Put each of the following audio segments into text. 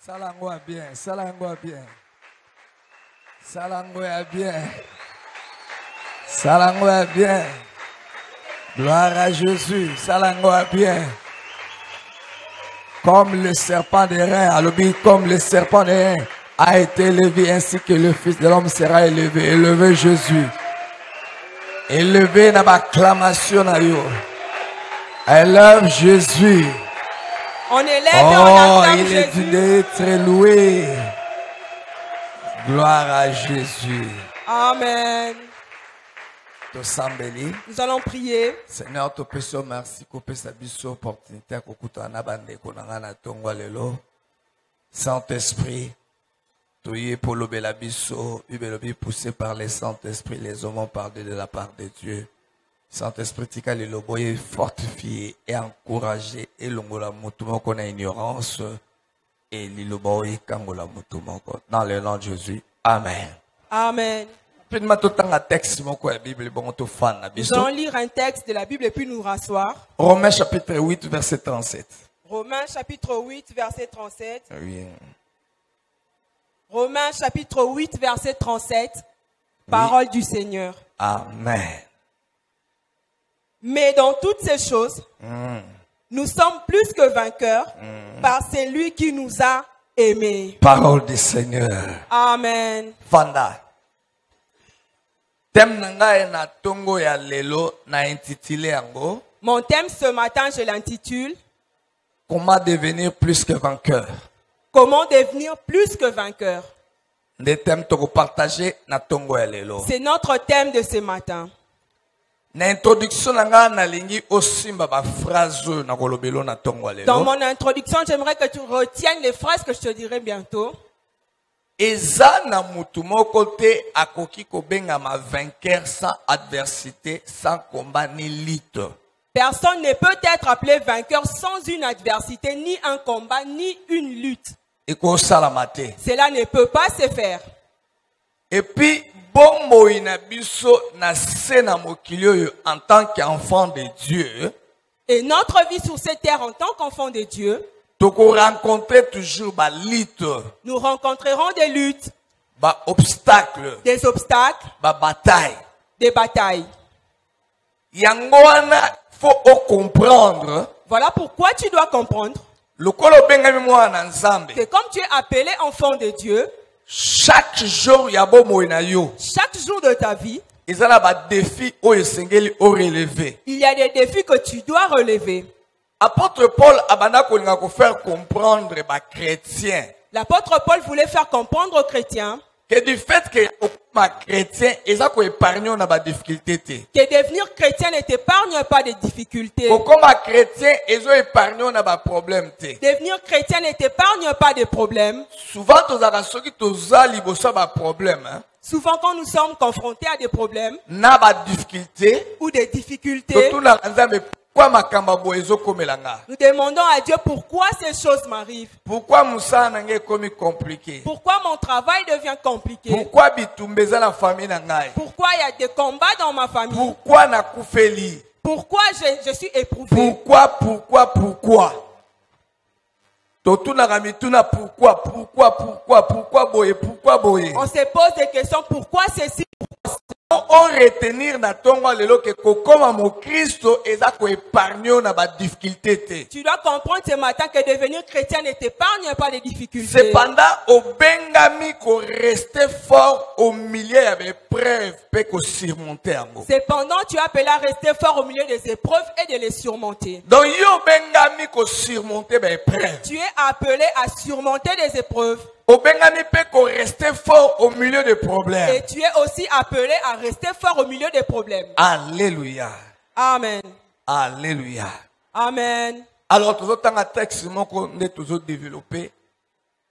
Salango a bien, Salango a bien. Salango a bien. Salango a bien. Gloire à Jésus. Salango a bien. Comme le serpent des reins, alobi, comme le serpent des reins a été élevé, ainsi que le Fils de l'homme sera élevé. Élevé Jésus. Élevé dans l'acclamation. I love Jésus. On élève et on acclame il est Jésus. d'être loué. Gloire à Jésus. Amen. Nous allons prier. Seigneur, te pèsons merci pour cette opportunité à kukutana bandeko na tongwa lelo. Saint-Esprit, tu es pour l'obéla biso, ubelobi poussé par le Saint-Esprit, les hommes ont parlé de la part de Dieu. Saint-Esprit, tika le loboye fortifié et encouragé et longola mutumo qu'on a ignorance et liloboye kangola mutumo dans le nom de Jésus. Amen. Amen. Nous allons lire un texte de la Bible et puis nous rasseoir. Romains chapitre 8, verset 37. Romains chapitre 8, verset 37. Oui. Romains chapitre 8, verset 37. Parole du Seigneur. Amen. Mais dans toutes ces choses, nous sommes plus que vainqueurs par celui qui nous a aimés. Parole du Seigneur. Amen. Fanda. Thème nanga na tongo ya lelo na intitulé yango. Mon thème ce matin, je l'intitule Comment devenir plus que vainqueur. Comment devenir plus que vainqueur. Des thèmes to partager na tongo ya lelo. C'est notre thème de ce matin. Na introduction nanga na lingi osimba ba phrase na kolobelo na tongo ya lelo. Dans mon introduction, j'aimerais que tu retiennes les phrases que je te dirai bientôt. Eza na mutu moko te akoki kobengama vainqueur sans adversité, sans combat ni lutte. Personne ne peut être appelé vainqueur sans une adversité, ni un combat, ni une lutte. Cela ne peut pas se faire. Et puis, bombo ina biso na sena mokilio en tant qu'enfant de Dieu. Et notre vie sur cette terre en tant qu'enfant de Dieu, toujours ba lutte. Nous rencontrerons des luttes, ba obstacles, des obstacles, ba bataille, des batailles. Yangoana faut comprendre. Voilà pourquoi tu dois comprendre que comme tu es appelé enfant de Dieu, chaque jour de ta vie, il y a des défis que tu dois relever. Apôtre Paul abanda kolinga ko faire comprendre ba chrétien. L'apôtre Paul voulait faire comprendre aux chrétiens que du fait que ma chrétien eza ko épargner na ba difficulté te. Que devenir chrétien ne t'épargne pas de difficultés. Comme chrétien ezo épargner na ba problème te. Devenir chrétien ne t'épargne pas de problèmes. Souvent tozaka soki tozali bosa ba problème hein. Souvent quand nous sommes confrontés à des problèmes na ba difficulté ou des difficultés, nous demandons à Dieu pourquoi ces choses m'arrivent. Pourquoi Moussa n'est commis compliqué? Pourquoi mon travail devient compliqué? Pourquoi bitumbeza la famille nangai? Pourquoi il y a des combats dans ma famille? Pourquoi na koufeli? Pourquoi je suis éprouvé? Pourquoi? Pourquoi boye? On se pose des questions, pourquoi ceci? On retenir na tongo lelo que comme mon Christ eza ko épargner na ba difficulté. Tu dois comprendre ce matin que devenir chrétien ne t'épargne pas les difficultés. Cependant, au bengami ko rester fort au milieu des épreuves peut ko surmonter. Cependant, tu es appelé à rester fort au milieu des épreuves et de les surmonter. Donc yo bengami ko surmonter ba épreuves. Tu es appelé à surmonter des épreuves. Au bengami peut ko rester fort au milieu des problèmes. Et tu es aussi appelé à rester fort au milieu des problèmes. Alléluia. Amen. Alléluia. Amen. Alors, tout un texte qu'on est toujours développé,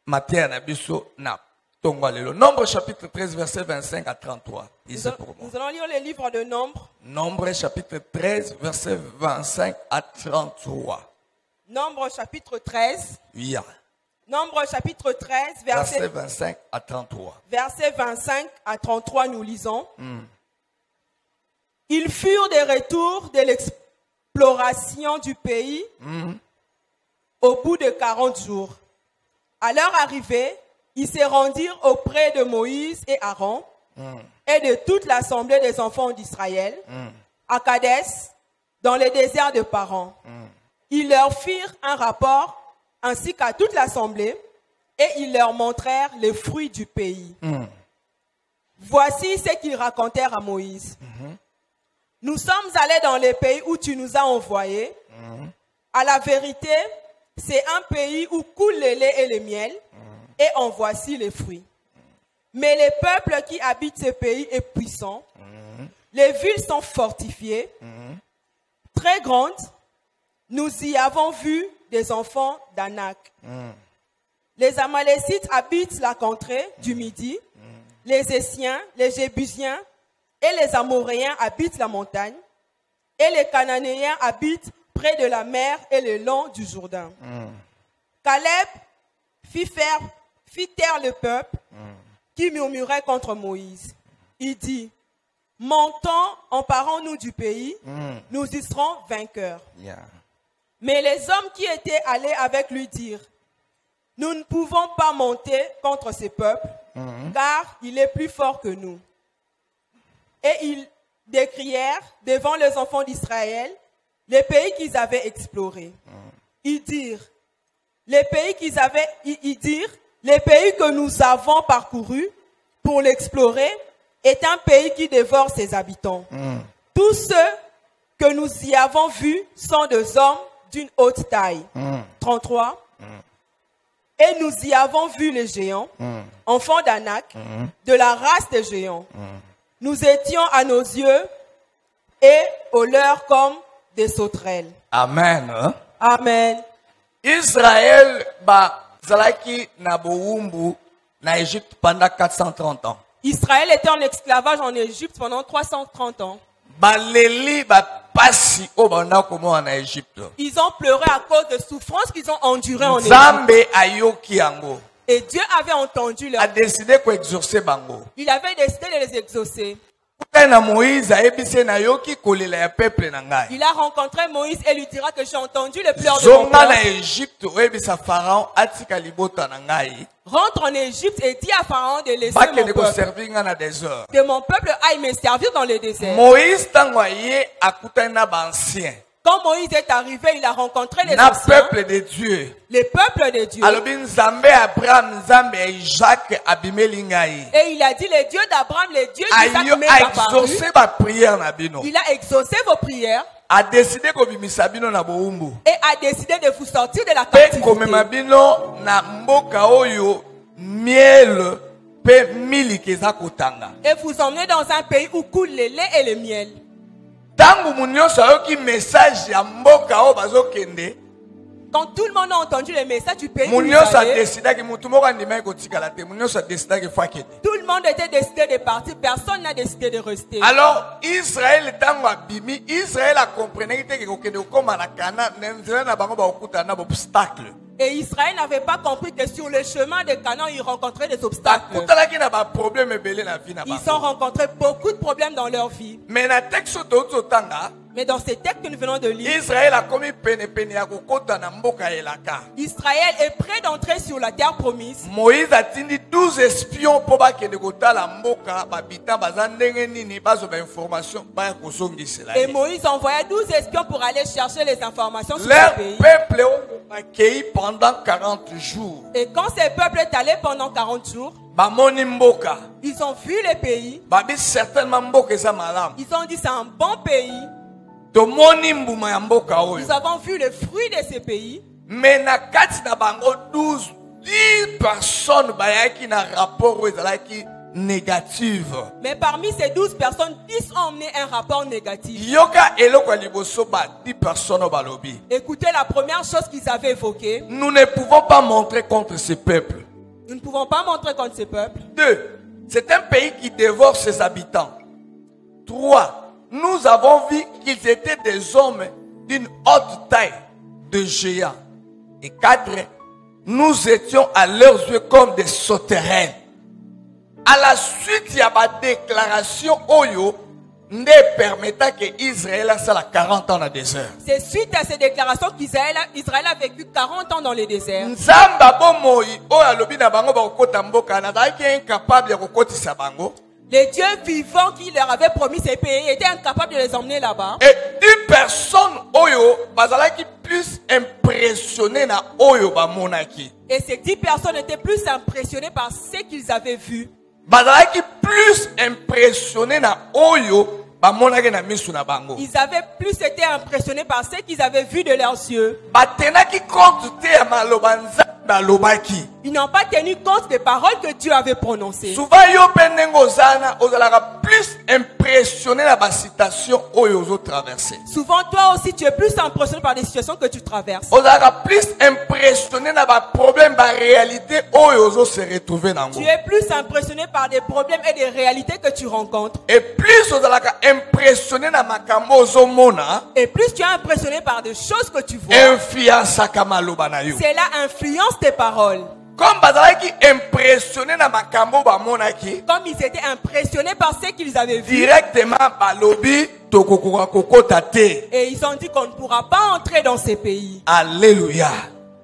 matière na biso na tongolelo. Nombre chapitre 13 verset 25 à 33. Nous allons lire le livre de Nombre. Nombre chapitre 13 verset 25 à 33. Nombre chapitre 13. Oui. Nombre chapitre 13 verset 25 à 33. Verset 25 à 33 nous lisons. Ils furent des retours de l'exploration du pays au bout de 40 jours. À leur arrivée, ils se rendirent auprès de Moïse et Aaron et de toute l'assemblée des enfants d'Israël à Kadès, dans le désert de Paran. Ils leur firent un rapport ainsi qu'à toute l'assemblée et ils leur montrèrent les fruits du pays. Voici ce qu'ils racontèrent à Moïse. Nous sommes allés dans le pays où tu nous as envoyés. À la vérité, c'est un pays où coule le lait et le miel, et en voici les fruits. Mais le peuple qui habite ce pays est puissant. Les villes sont fortifiées, très grandes. Nous y avons vu des enfants d'Anak. Les Amalécites habitent la contrée du Midi. Les Essiens, les Jébusiens et les Amoréens habitent la montagne. Et les Cananéens habitent près de la mer et le long du Jourdain. Caleb fit taire le peuple qui murmurait contre Moïse. Il dit, montons, emparons-nous du pays, nous y serons vainqueurs. Mais les hommes qui étaient allés avec lui dirent, nous ne pouvons pas monter contre ce peuple, car il est plus fort que nous. Et ils décrièrent devant les enfants d'Israël les pays qu'ils avaient explorés. Ils dirent, les pays que nous avons parcourus pour l'explorer est un pays qui dévore ses habitants. Tous ceux que nous y avons vus sont des hommes d'une haute taille. 33. Et nous y avons vu les géants, enfants d'Anak, de la race des géants. Nous étions à nos yeux et aux leurs comme des sauterelles. Amen. Amen. Israël zalaki na boumbu na Égypte pendant 430 ans. Israël était en esclavage en Égypte pendant 330 ans. Ils ont pleuré à cause de souffrances qu'ils ont endurées en Égypte. Et Dieu avait entendu leur prière. Il avait décidé de les exaucer. Il a rencontré Moïse et lui dira que j'ai entendu les pleurs de mon peuple. Rentre en Égypte et dis à Pharaon de laisser mon peuple. Que mon peuple aille me servir dans le désert. Quand Moïse est arrivé, il a rencontré les anciens, peuple de Dieu. Les peuples de Dieu. Et il a dit, le Dieu d'Abraham, le Dieu d'Isaac m'est apparu. Il a exaucé vos prières. A décidé et a décidé de vous sortir de la captivité. Et vous emmener dans un pays où coule le lait et le miel. Quand tout le monde a entendu le message du pays, tout le monde était décidé de partir, personne n'a décidé de rester. Alors, Israël a compris que et Israël n'avait pas compris que sur le chemin de Canaan, ils rencontraient des obstacles. Ils ont rencontré beaucoup de problèmes dans leur vie. Mais dans ces textes que nous venons de lire, Israël est prêt d'entrer sur la terre promise. Moïse a tenu 12 espions pour et Moïse envoya 12 espions pour aller chercher les informations sur le pays. Peuple accueilli pendant 40 jours. Et quand ce peuple est allé pendant 40 jours, ils ont vu le pays. Ils ont dit c'est un bon pays. Nous avons vu le fruit de ce pays. Mais na kati na bango 10 personnes bayaki na rapport ezalaki négative. Mais parmi ces 12 personnes, 10 ont emmené un rapport négatif. Yoka eloko liboso ba 10 personnes balobi. Écoutez la première chose qu'ils avaient évoquée. Nous ne pouvons pas montrer contre ce peuple. Nous ne pouvons pas montrer contre ce peuple. 2. C'est un pays qui dévore ses habitants. 3. Nous avons vu qu'ils étaient des hommes d'une haute taille, de géants. Et 4. Nous étions à leurs yeux comme des sauterelles. À la suite, il y a ma déclaration Oyo, ne permettant que Israël a ça 40 ans dans le désert. C'est suite à ces déclarations qu'Israël a vécu 40 ans dans le désert. Nzamba bomoi o alobi na bango ba kokota mboka na zaki incapable ya kokotisa bango. Les dieux vivants qui leur avaient promis ces pays étaient incapables de les emmener là-bas. Et 10 personnes oyo bazalaki plus impressionnées na oyo ba monaki. Et ces 10 personnes étaient plus impressionnées par ce qu'ils avaient vu. Bazalaki plus impressionné na oyo ba monaki na misu na bango. Ils avaient plus été impressionnés par ce qu'ils avaient vu de leurs yeux. Batenaki compte te ya maloba nzambe alobaki. Ils n'ont pas tenu compte des paroles que Dieu avait prononcées. Souvent yo pendengo zana ozalaka plus impressionné na ba citation oyo ozo traverser. Souvent toi aussi tu es plus impressionné par les situations que tu traverses. Ozalaka plus impressionné na ba problème ba réalité oyo ozo se retrouver nango. Tu es plus impressionné par des problèmes et des réalités que tu rencontres. Et plus ozalaka impressionné na makambo ozo mona. Et plus tu es impressionné par des choses que tu vois. Influence maloba na yo. Cela influence tes paroles. Comme bazalaki impressionné na makambo ba monaki. Comme ils étaient impressionnés par ce qu'ils avaient vu. Directement balobi tokokoka kokota te. Et ils ont dit qu'on ne pourra pas entrer dans ces pays. Alléluia.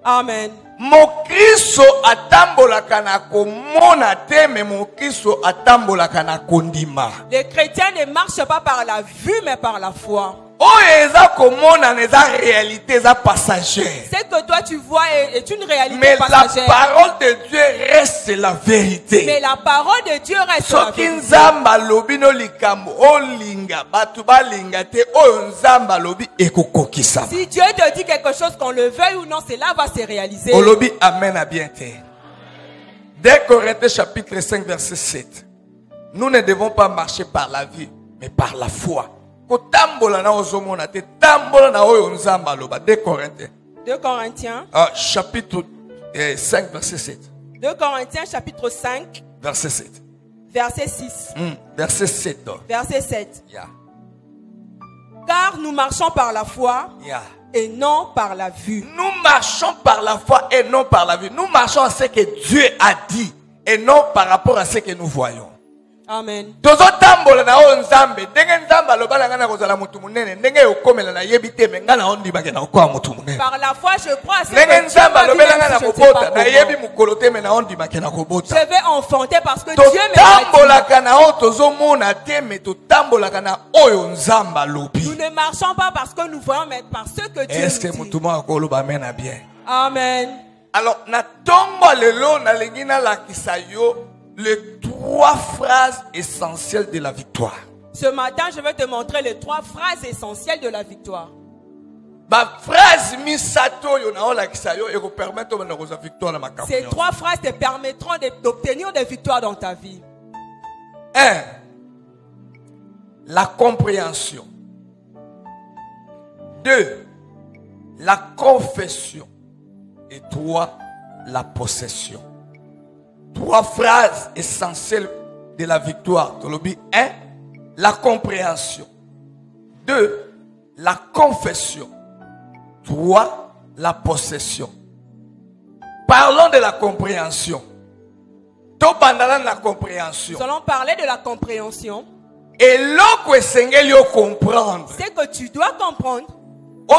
Amen. Mokristo atambolaka na komona te mais mokristo atambolaka na kondima. Les chrétiens ne marchent pas par la vue mais par la foi. Oyo eza komona eza réalité eza passager. Ce que toi tu vois est une réalité mais passagère. La parole de Dieu reste la vérité. Mais la parole de Dieu reste la soki vérité. nzamba lobi no likambo olinga batu balinga te oyo nzamba lobi ekokokisa. Si Dieu te dit quelque chose, qu'on le veuille ou non, cela va se réaliser. Olobi amen à bien te. 2 Corinthiens chapitre 5 verset 7. Nous ne devons pas marcher par la vue mais par la foi. Kotambola na ozomona te tambola na oyo nzamba loba. 2 Corinthiens. 2 Corinthiens. Chapitre 5 verset 7. 2 Corinthiens chapitre 5 verset 7. Verset 6. Verset 7. Verset 7. Yeah. Car nous marchons par la foi. Yeah. Et non par la vue. Nous marchons par la foi et non par la vue. Nous marchons à ce que Dieu a dit et non par rapport à ce que nous voyons. Amen. Tozo tambola na o nzambe ndenge nzamba lobala ngana kozala mutu munene ndenge yokomela na yebite mengana ondi bagena okwa mutu munene. Par la foi je crois à ce ndenge que nzamba lobela ngana kobota na yebi mukolo te mena ondi bagena kobota. Je vais enfanter parce que Dieu me tambola kana o tozo mona te me to tambola kana oyo nzamba lobi. Nous ne marchons pas parce que nous voyons mais parce que Dieu nous dit. Est-ce que mutu mo akoloba mena bien? Amen. Alors na tongo lelo na lengina la kisayo les 3 phrases essentielles de la victoire. Ce matin, je vais te montrer les 3 phrases essentielles de la victoire. Ces 3 phrases te permettront d'obtenir des victoires dans ta vie. 1. La compréhension. 2. La confession. Et 3. La possession. 3 phrases essentielles de la victoire. 1. La compréhension. 2. La confession. 3. La possession. Parlons de la compréhension. La compréhension. Nous allons parler de la compréhension. Et l'autre comprendre. C'est que tu dois comprendre. Tu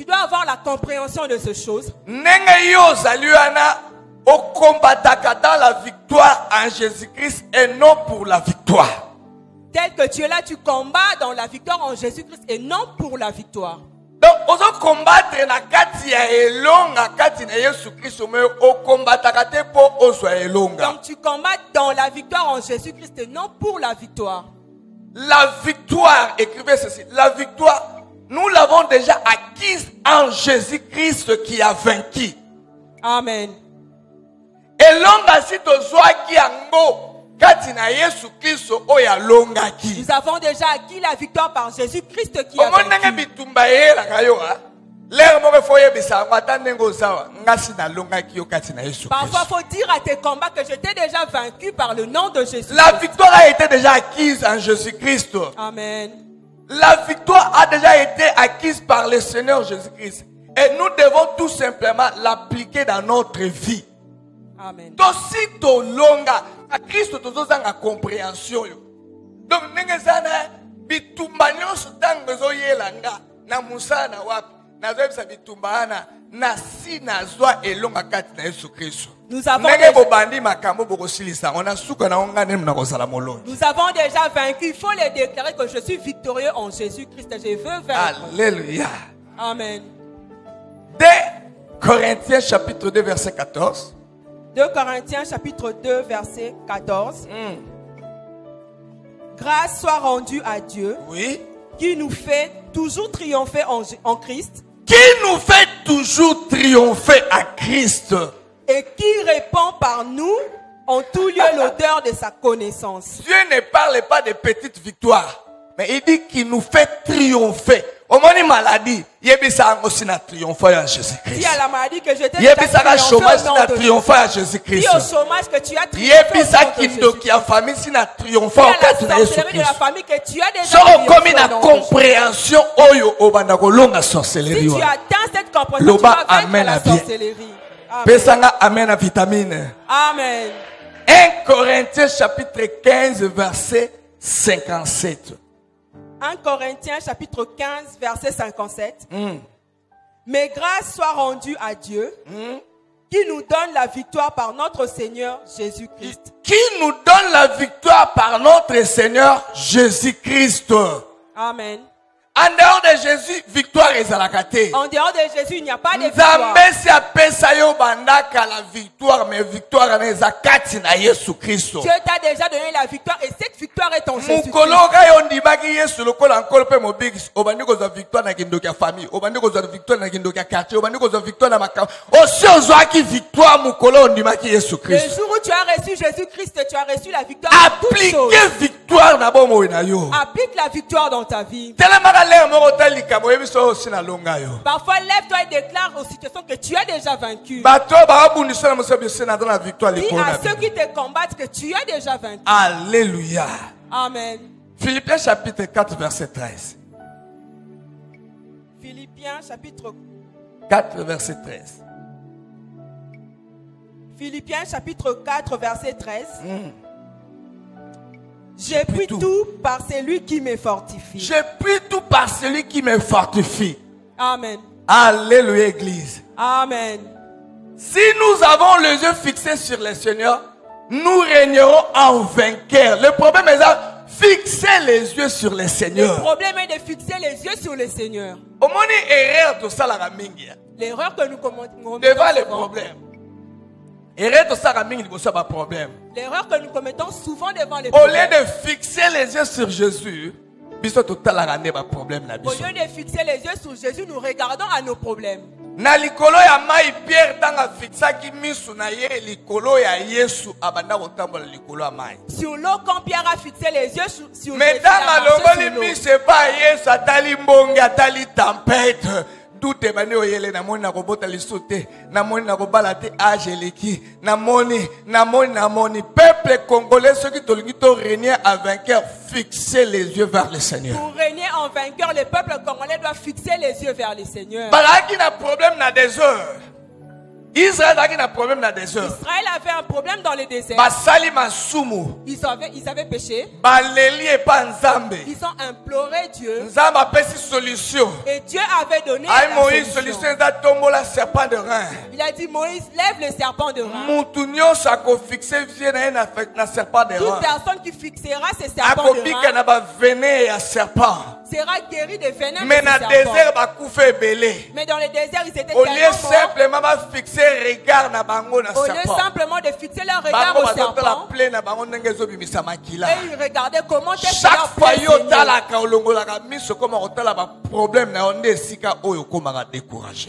dois avoir la compréhension de ces choses. Au combat dans la victoire en Jésus-Christ et non pour la victoire. Tel que tu es là, tu combats dans la victoire en Jésus-Christ et non pour la victoire. Donc, on combattre na kati ya elonga kati na Yesu Christ mais au combattre kate pour ozwa elonga. Donc tu combats dans la victoire en Jésus-Christ et non pour la victoire. La victoire, écrivez ceci, la victoire, nous l'avons déjà acquise en Jésus-Christ qui a vaincu. Amen. Et longa si tozwa ki ango kati na Yesu Christ oya longa ki. Nous avons déjà acquis la victoire par Jésus-Christ qui a vaincu. Omonenge bitumba yela kayo ha. L'air mo foye bisa matandengo sawa ngasi na longa ki yo kati na Yesu Christ. Parfois faut dire à tes combats que j'étais déjà vaincu par le nom de Jésus. La victoire a été déjà acquise en Jésus-Christ. Amen. La victoire a déjà été acquise par le Seigneur Jésus-Christ. Et nous devons tout simplement l'appliquer dans notre vie. Amen. Tosito longa a Christ tozozanga compréhension yo. Donc nengezana bitumba nyonso tango zoyelanga na Musa na wapi na zoyebisa bitumba ana na si na zwa elonga kati na Yesu Kristo. Nous avons déjà vaincu. Il faut les déclarer que je suis victorieux en Jésus-Christ. Je veux vaincre. Alléluia. Amen. 2 Corinthiens chapitre 2 verset 14. 2 Corinthiens chapitre 2 verset 14. Grâce soit rendue à Dieu, oui, qui nous fait toujours triompher en Christ. Qui nous fait toujours triompher à Christ. Et qui répand par nous en tout lieu l'odeur de sa connaissance. Dieu ne parle pas de petites victoires, mais il dit qu'il nous fait triompher. Au moment maladie, il y a aussi na triompher en Jésus-Christ. Si à la maladie que je t'ai dit, il y a chômage na triompher en Jésus-christ. Si au chômage que tu as triomphé, il y a famille si na triompher en Jésus-Christ. De la famille que tu as déjà so comme une compréhension oyo obanda kolonga sorcellerie. Si tu atteins cette compréhension, tu vas vaincre la sorcellerie. Pesanga amen à vitamine. Amen. 1 Corinthiens chapitre 15 verset 57. 1 Corinthiens chapitre 15 verset 57. Mais grâce soit rendue à Dieu qui nous donne la victoire par notre Seigneur Jésus-Christ. Qui nous donne la victoire par notre Seigneur Jésus-Christ. Amen. En dehors de Jésus, victoire est à la cate. En dehors de Jésus, il n'y a pas de victoire. La victoire, mais victoire n'est à kati na Yesu Christo. Dieu t'a déjà donné la victoire et cette victoire est en Jésus. Le jour où tu as reçu Jésus-Christ, tu as reçu la victoire. Applique victoire na bomo na yo. Applique la victoire dans ta vie. Parfois, lève-toi et déclare aux situations que tu as déjà vaincu. Dis à ceux qui te combattent que tu as déjà vaincu. Alléluia. Amen. Philippiens chapitre 4 verset 13. Philippiens chapitre 4 verset 13. Philippiens chapitre 4 verset 13. J'ai pris tout par celui qui me fortifie. J'ai pris tout par celui qui me fortifie. Amen. Alléluia, Église. Amen. Si nous avons les yeux fixés sur le Seigneur, nous régnerons en vainqueur. Le problème est là, fixer les yeux sur le Seigneur. Le problème est de fixer les yeux sur le Seigneur. L'erreur que nous commettons devant les problèmes. L'erreur que nous commettons souvent devant les problèmes. Au lieu de fixer les yeux sur Jésus, au lieu de fixer les yeux sur Jésus, nous regardons à nos problèmes. Na likolo ya mai Pierre tanga fixaki misu na ye likolo ya Yesu abanda kotambola likolo ya mai. Sur l'eau, quand Pierre a fixé les yeux sur Jésus, mais dans malongoli misu pas Yesu atali mbongi atali tempête. Doute bani oyele na moni na kobota lisute na moni na kobala te ageleki na moni peuple congolais ceux qui tolingi to régner à vainqueur fixer les yeux vers le Seigneur. Pour régner en vainqueur, le peuple congolais doit fixer les yeux vers le Seigneur. Balaki na problème na désert. Israël avait un problème dans le désert. Israël avait un problème dans le désert. Ils avaient péché. Ils ont imploré Dieu. Et Dieu avait donné la solution. Il a dit Moïse, lève le serpent de rein. Toute personne qui fixera ce serpent de rein sera guéri de venin. Mais dans le désert, ils étaient tellement morts. Au lieu simplement de fixer leur regard au serpent, et ils regardaient comment est-ce que leur plaie saignait.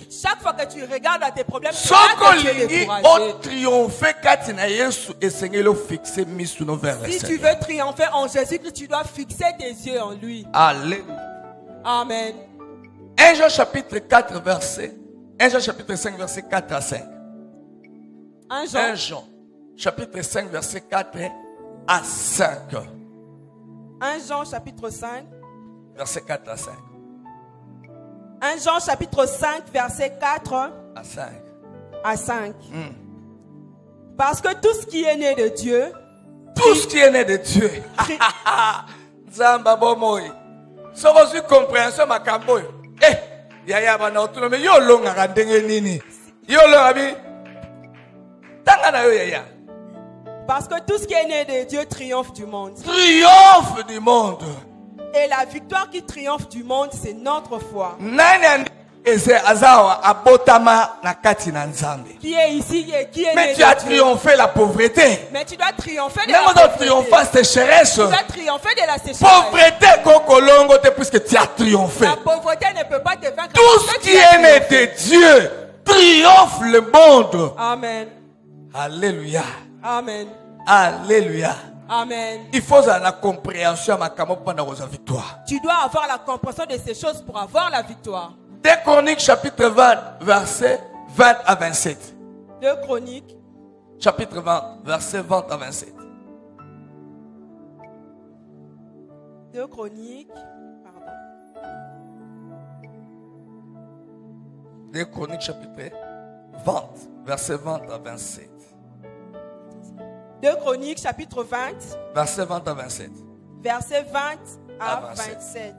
Chaque fois que tu regardes à tes problèmes, tu es découragé. Si tu veux triompher en Jésus-Christ, tu dois fixer tes yeux en lui. Alléluia. Amen. 1 Jean chapitre 4 verset 1 Jean chapitre 5 verset 4 à 5. 1 Jean chapitre 5 verset 4 à 5. 1 Jean chapitre 5 verset 4 à 5. 1 Jean chapitre 5 verset 4 à 5. Parce que tout ce qui est né de Dieu, tout ce qui est né de Dieu Zamba bomoi. Soko su compréhension makambo. Yaya bana otuno me yo longa kandenge nini. Yo longa bi. Tanga na yo yaya. Parce que tout ce qui est né de Dieu triomphe du monde. Triomphe du monde. Et la victoire qui triomphe du monde, c'est notre foi. Nani ese azawa abotama na kati na nzambe. Qui est ici et qui est Mais né tu as de Dieu. triomphé la pauvreté. Mais tu dois triompher de Même la dans pauvreté. triomphant sécheresse. Tu dois triompher de la sécheresse. Pauvreté kokolongo te puisque tu as triomphé. La pauvreté ne peut pas te vaincre. Tout parce ce que qui tu as est né triomphé. de Dieu triomphe le monde. Amen. Alléluia. Amen. Alléluia. Amen. Il faut la compréhension pendant la victoire. Tu dois avoir la compréhension de ces choses pour avoir la victoire. 2 Chroniques chapitre 20 versets 20 à 27. 2 Chroniques Chapitre 20 versets 20 à 27. 2 Chroniques, pardon. 2 Chroniques chapitre 20 versets 20 à 27. 2 Chroniques chapitre 20, Versets 20 à 27. verset 20 à À 27. 27.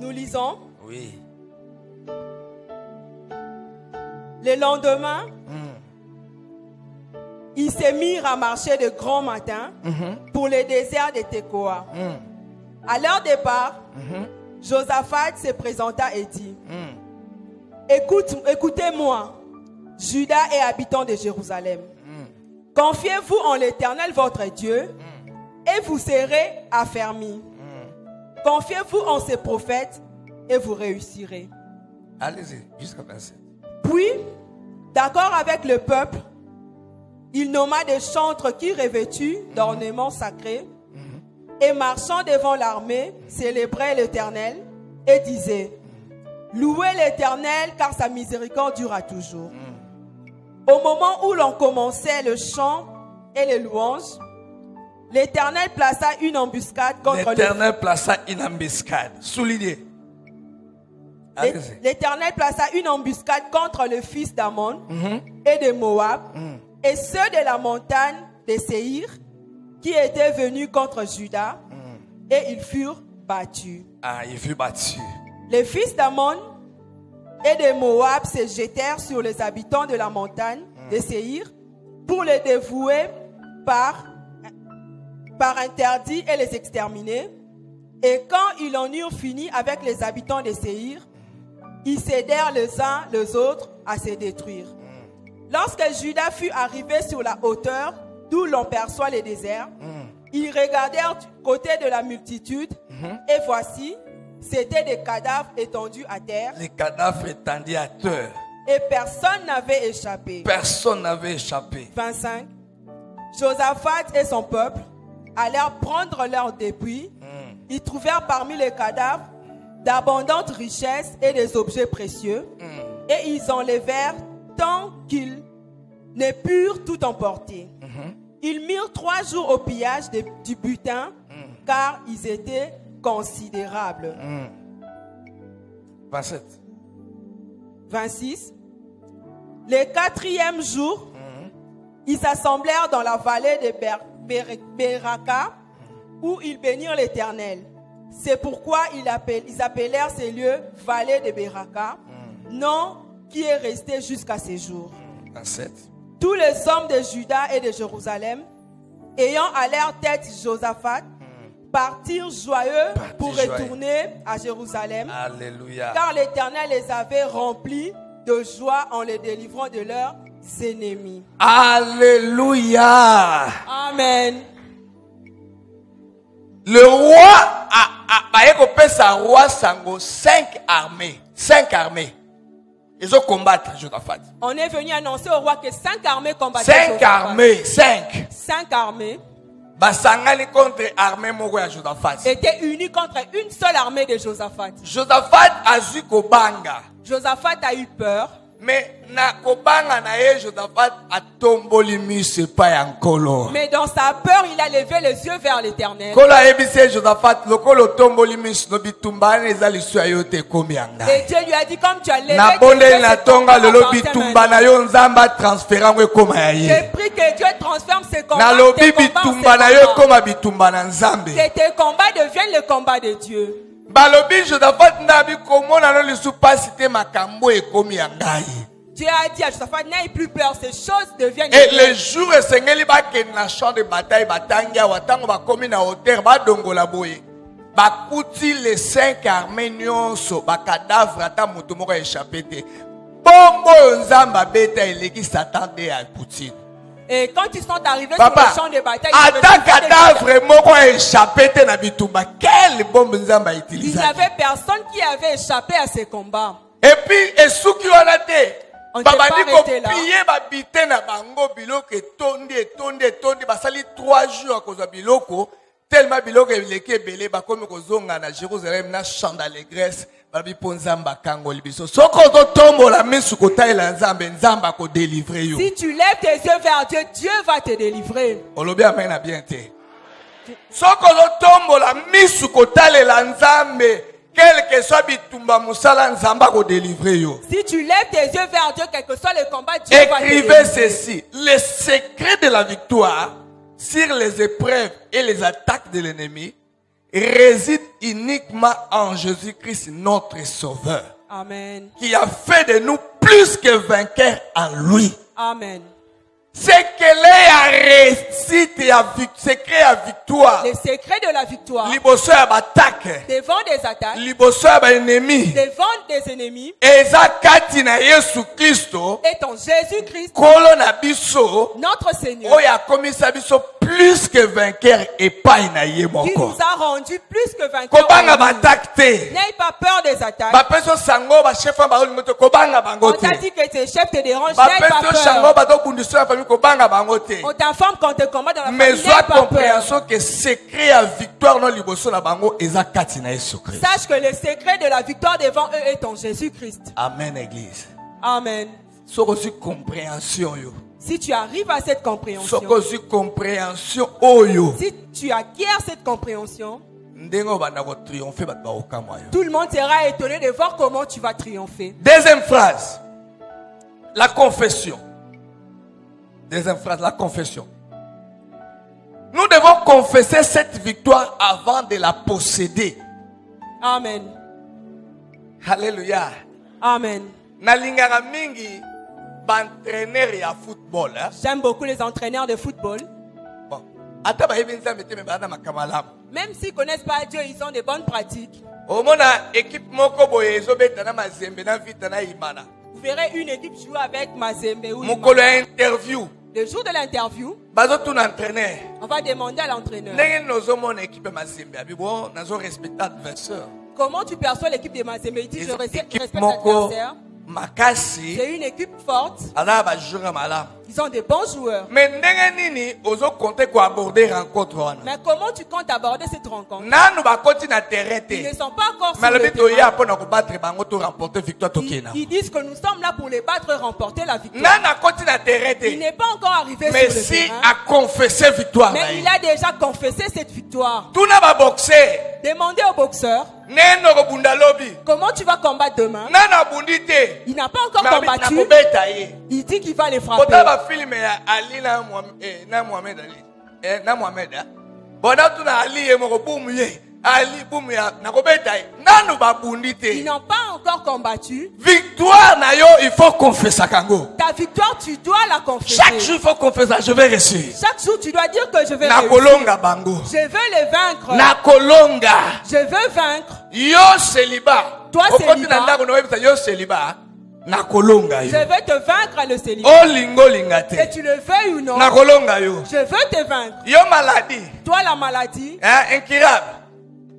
Nous lisons. Oui. Le lendemain, ils se mirent à marcher de grand matin pour le désert de Tekoa. À leur départ, Josaphat se présenta et dit: Écoutez-moi, Juda et habitants de Jérusalem. Confiez-vous en l'Éternel votre Dieu et vous serez affermis. Confiez-vous en ses prophètes et vous réussirez. Allez-y, jusqu'à 27. Puis, d'accord avec le peuple, il nomma des chantres qui, revêtus d'ornements sacrés et marchant devant l'armée, célébraient l'Éternel et disaient: Louez l'Éternel car sa miséricorde dure à toujours. Au moment où l'on commençait le chant et les louanges, l'Éternel plaça une embuscade contre L'Éternel plaça une embuscade. Souligné. Allez-y. L'Éternel plaça une embuscade contre le fils d'Ammon et de Moab et ceux de la montagne de Séhir qui étaient venus contre Juda et ils furent battus. Ah, il fut battu. Les fils d'Ammon et de Moab se jetèrent sur les habitants de la montagne de Séhir pour les dévouer par interdit et les exterminer. Et quand ils en eurent fini avec les habitants de Séhir, ils s'aidèrent les uns les autres à se détruire. Lorsque Juda fut arrivé sur la hauteur d'où l'on perçoit le désert, ils regardèrent du côté de la multitude et voici, c'étaient des cadavres étendus à terre. Les cadavres étendus à terre. Et personne n'avait échappé. Personne n'avait échappé. 25. Josaphat et son peuple allèrent prendre leurs dépouilles. Ils trouvèrent parmi les cadavres d'abondantes richesses et des objets précieux. Et ils enlevèrent tant qu'ils ne purent tout emporter. Ils mirent 3 jours au pillage du butin, car ils étaient considérables. 27. 26. Le 4e jour, ils s'assemblèrent dans la vallée de Beraka, où ils bénirent l'Éternel. C'est pourquoi ils appelèrent ces lieux vallée de Beraka, nom qui est resté jusqu'à ces jours. 27. Tous les hommes de Juda et de Jérusalem, ayant à leur tête Josaphat, partirent joyeux pour retourner à Jérusalem. Alléluia. Car l'Éternel les avait remplis de joie en les délivrant de leurs ennemis. Alléluia. Amen. Le roi a sa roi sango 5 armées. 5 armées. Ils ont combattu Josaphat. On est venu annoncer au roi que 5 armées combattaient 5 armées. 5. 5 armées Basangani contre armée moko ya Josaphat. étaient unies contre une seule armée de Josaphat. Josaphat a zu kobanga. Josaphat a eu peur. Mais na kobanga na ye Josaphat atomboli miso pa ya nkolo. Mais dans sa peur, il a levé les yeux vers l'Éternel. Kola ebise Josaphat lokolo tomboli miso no bitumbana ezali so ayote komi anga. Et Dieu lui a dit comme tu as levé Na bonde na tonga lelo bitumbana yo nzamba transférant we koma ya ye. j'ai pris que Dieu transforme ses combats. Na lobi bitumbana yo koma bitumbana nzambe. Que tes combats deviennent le combat de Dieu. Balobi Josaphat ndabi komona no lisu pasite makambo ekomi yangai. Dieu a dit à Josaphat, n'aie plus peur, ces choses deviennent. Et le jour esengeli ba ken na champ de bataille batangia watango ba komi na hauteur ba dongola boye. Ba kuti les 5 armées nyonso ba cadavre ata moto moko échappé te. Bongo nzamba beta eleki Satan de à Poutine. Et quand ils sont arrivés Papa, sur le champ de bataille, ata cadavre moko échappé te na bitumba. Quelle bombe nzamba utilisé? il n'y avait personne qui avait échappé à ces combats. Et puis esuki wana te. On ne s'est pas Babandi arrêté là. kopiye babite na bango biloko etondi basali 3 jours kozwa biloko tellement biloko eleki ebele bakomi kozonga na Jérusalem na chant d'allégresse babi po nzamba kangoli biso soko ozotombola misu kotalela nzambe nzamba kodélivre yo. Si tu lèves tes yeux vers Dieu, Dieu va te délivrer. Olobi amen na bien te. Soko ozotombola misu kotalela nzambe quel que soit bitumba musala nzamba ko délivrer yo. Si tu lèves tes yeux vers Dieu, quel que soit le combat, Dieu va te Écrivez délivrer. ceci: le secret de la victoire sur les épreuves et les attaques de l'ennemi réside uniquement en Jésus-Christ, notre Sauveur, Amen. qui a fait de nous plus que vainqueurs en lui. Amen. C'est qu'elle est à réussite et à secret à victoire. Le secret de la victoire, Liboso ya attaque. devant des attaques, Liboso ya ennemi. devant des ennemis, Eza kati na Yesu Kristo. est en Jésus-Christ, Kolo na biso. notre Seigneur, Oya komisa biso plus que vainqueur et pas na ye qui moko. nous a rendu plus que vainqueurs. Kobanga en lui. batak te. N'aie pas peur des attaques. Ba peso sango ba chef ba olingo te kobanga bango On te. t'a dit que tes chefs te dérangent, Ba n'aie pas peso sango peur. ba to bundiso ya famille kobanga bango te. On t'informe quand te combat dans la Mais famille, soit n'aie pas peur. compréhension que secret à victoire non liboso na bango eza kati na Yesu Christ. Sache que le secret de la victoire devant eux est en Jésus-Christ. Amen église. Amen. Soko si compréhension yo. Si tu arrives à cette compréhension, Soko si compréhension oyo. si tu acquiers cette compréhension, Ndengo banda ko triompher bat ba okamwa yo. tout le monde sera étonné de voir comment tu vas triompher. Deuxième phrase. La confession. Deuxième phrase, la confession. Nous devons confesser cette victoire avant de la posséder. Amen. Alléluia. Amen. Nalingaka mingi entraîneur ya football. J'aime beaucoup les entraîneurs de football. Bon. Ata ba yebi nzambe te me bana makamalamu. Même s'ils ne connaissent pas Dieu, ils ont de bonnes pratiques. Omona équipe moko boye ezobeta na mazembe na vita na imana. Vous verrez une équipe jouer avec Mazembe ou Mokolo Imana. ya interview. Le jour de l'interview, Bazo tout entraîneur. on va demander à l'entraîneur Ndenge nozomona équipe mazembe abi bon nazo respecter adversaire. comment tu perçois l'équipe de Mazembe. Il dit je respecte Équipe moko l'adversaire. makasi C'est une équipe forte. ala ba jouer malamu. Ils ont de bons joueurs. Mais ndenge nini ozo compter ko aborder rencontre wana. Mais comment tu comptes aborder cette rencontre? Nanu ba koti na terrain Ils ne te. sont pas encore sur Mais le le to terrain. ya pona ko battre bango to remporter victoire tokena. Ils disent que nous sommes là pour les battre et remporter la victoire. Nana koti na terrain Il te. n'est pas encore arrivé Mais sur le si terrain. a confessé victoire na Mais il ye. a déjà confessé cette victoire. Tuna ba boxer. Demandez au boxeur, Neno ko bunda lobi. comment tu vas combattre demain? Nana bundi te. Il n'a pas encore Na combattu. kobeta ye. Il dit qu'il va les frapper. Kota ba film ya Ali na Mohamed Ali. Na Mohamed. Bona tuna Ali ye moko boum ye. Ali boum ya na kobeta ye. Nanu ba bundi Ils te. n'ont pas encore combattu. Victoire na yo il faut confesser kango. Ta victoire, tu dois la confesser. Chaque jour il faut confesser je vais réussir. Chaque jour, tu dois dire que je vais Na réussir. kolonga bango. Je veux les vaincre. Na kolonga. Je veux vaincre. Yo célibat. Toi, Okoti célibat. na ndako no webisa yo célibat. Na kolonga Je yo. veux te vaincre le célibat. Olingo linga Que te. tu le veuilles ou non, Na kolonga yo. je veux te vaincre. Yo maladie. Toi, la maladie, Incurable.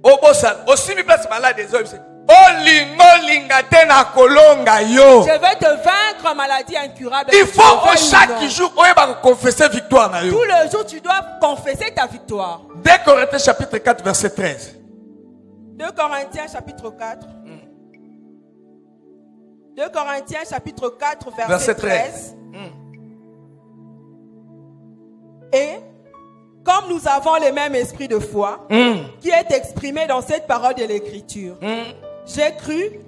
Obosa. Osimi place malade des hommes. Olingo linga te na kolonga yo. je veux te vaincre, maladie incurable. Il Que tu faut le veuilles ou chaque non. jour oyeba confesser victoire na yo. Tout le jour, tu dois confesser ta victoire. 2 Corinthiens chapitre 4 verset 13. 2 Corinthiens chapitre 4. 2 Corinthiens chapitre 4 verset 13. Et comme nous avons le même esprit de foi qui est exprimé dans cette parole de l'Écriture. J'ai cru.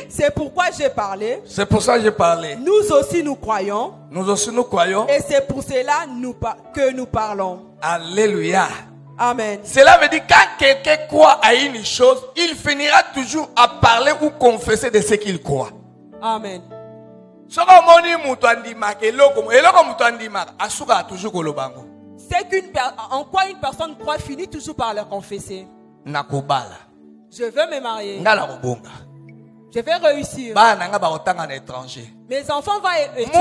C'est pourquoi j'ai parlé. C'est pour ça que j'ai parlé. Nous aussi nous croyons. Nous aussi nous croyons. Et c'est pour cela que nous parlons. Alléluia. Amen. Cela veut dire quand quelqu'un croit à une chose, il finira toujours à parler ou confesser de ce qu'il croit. Amen. C'est en quoi une personne croit finit toujours par le confesser. Je veux me marier. Je vais réussir. Mes enfants vont étudier.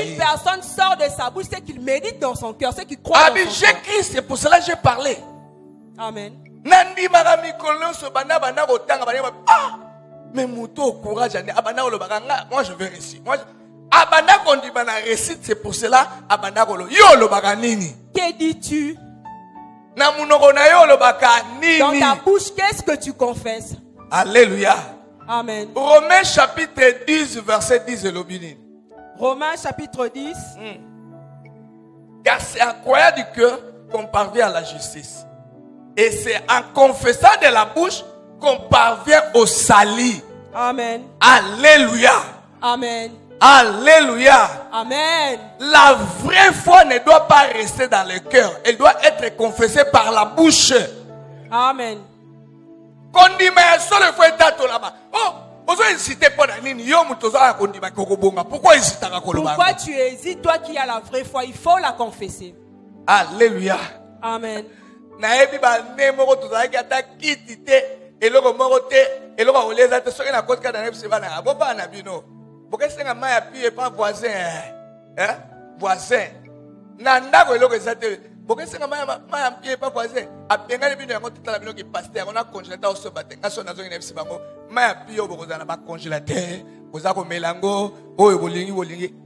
Une personne sort de sa bouche ce qu'il médite dans son cœur, ce qu'il croit dans son cœur. C'est pour cela que j'ai parlé. Amen. Mais mouton courage, moi je veux réussir. C'est pour cela que dis-tu? Dans ta bouche, qu'est-ce que tu confesses? Alléluia. Amen. Romains chapitre 10 verset 10 Romains chapitre 10. Car c'est en croyant du cœur qu'on parvient à la justice. Et c'est en confessant de la bouche qu'on parvient au salut. Amen. Alléluia. Amen. Alléluia. Amen. La vraie foi ne doit pas rester dans le cœur. Elle doit être confessée par la bouche. Amen. Pourquoi tu hésites, toi qui as la vraie foi, il faut la confesser. Alléluia. Amen. Voisin.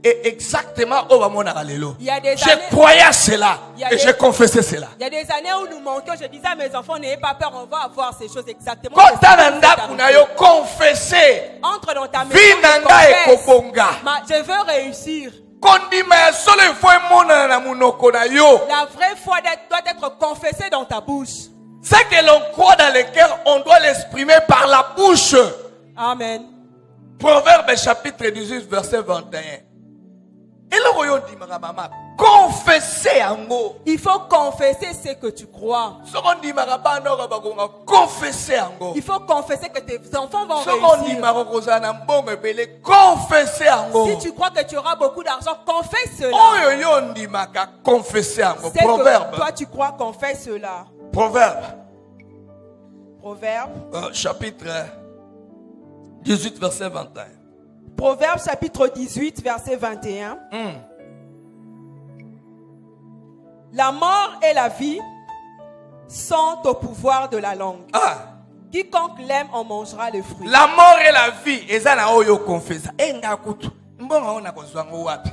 Et exactement je croyais à cela et je confessais cela. Il y a des années où nous manquions, je disais à mes enfants, n'ayez pas peur, on va avoir ces choses exactement. Entre dans ta maison, je veux réussir. La vraie foi doit être confessée dans ta bouche. Ce que l'on croit dans le cœur, on doit l'exprimer par la bouche. Amen. Proverbe chapitre 18 verset 21. Confessez en mots. Il faut confesser ce que tu crois. Confessez en mots. Il faut confesser que tes enfants vont réussir. Confessez en mots. Si tu crois que tu auras beaucoup d'argent, confesse cela. Confessez en mots. Proverbe. Toi tu crois, confesse cela. Proverbe. Chapitre 18 verset 21. Proverbe chapitre 18 verset 21. La mort et la vie sont au pouvoir de la langue. Quiconque l'aime en mangera le fruit. La mort et la vie, ezana oyo confessa. Ngakutu. Mbonga ona kozwango wapi?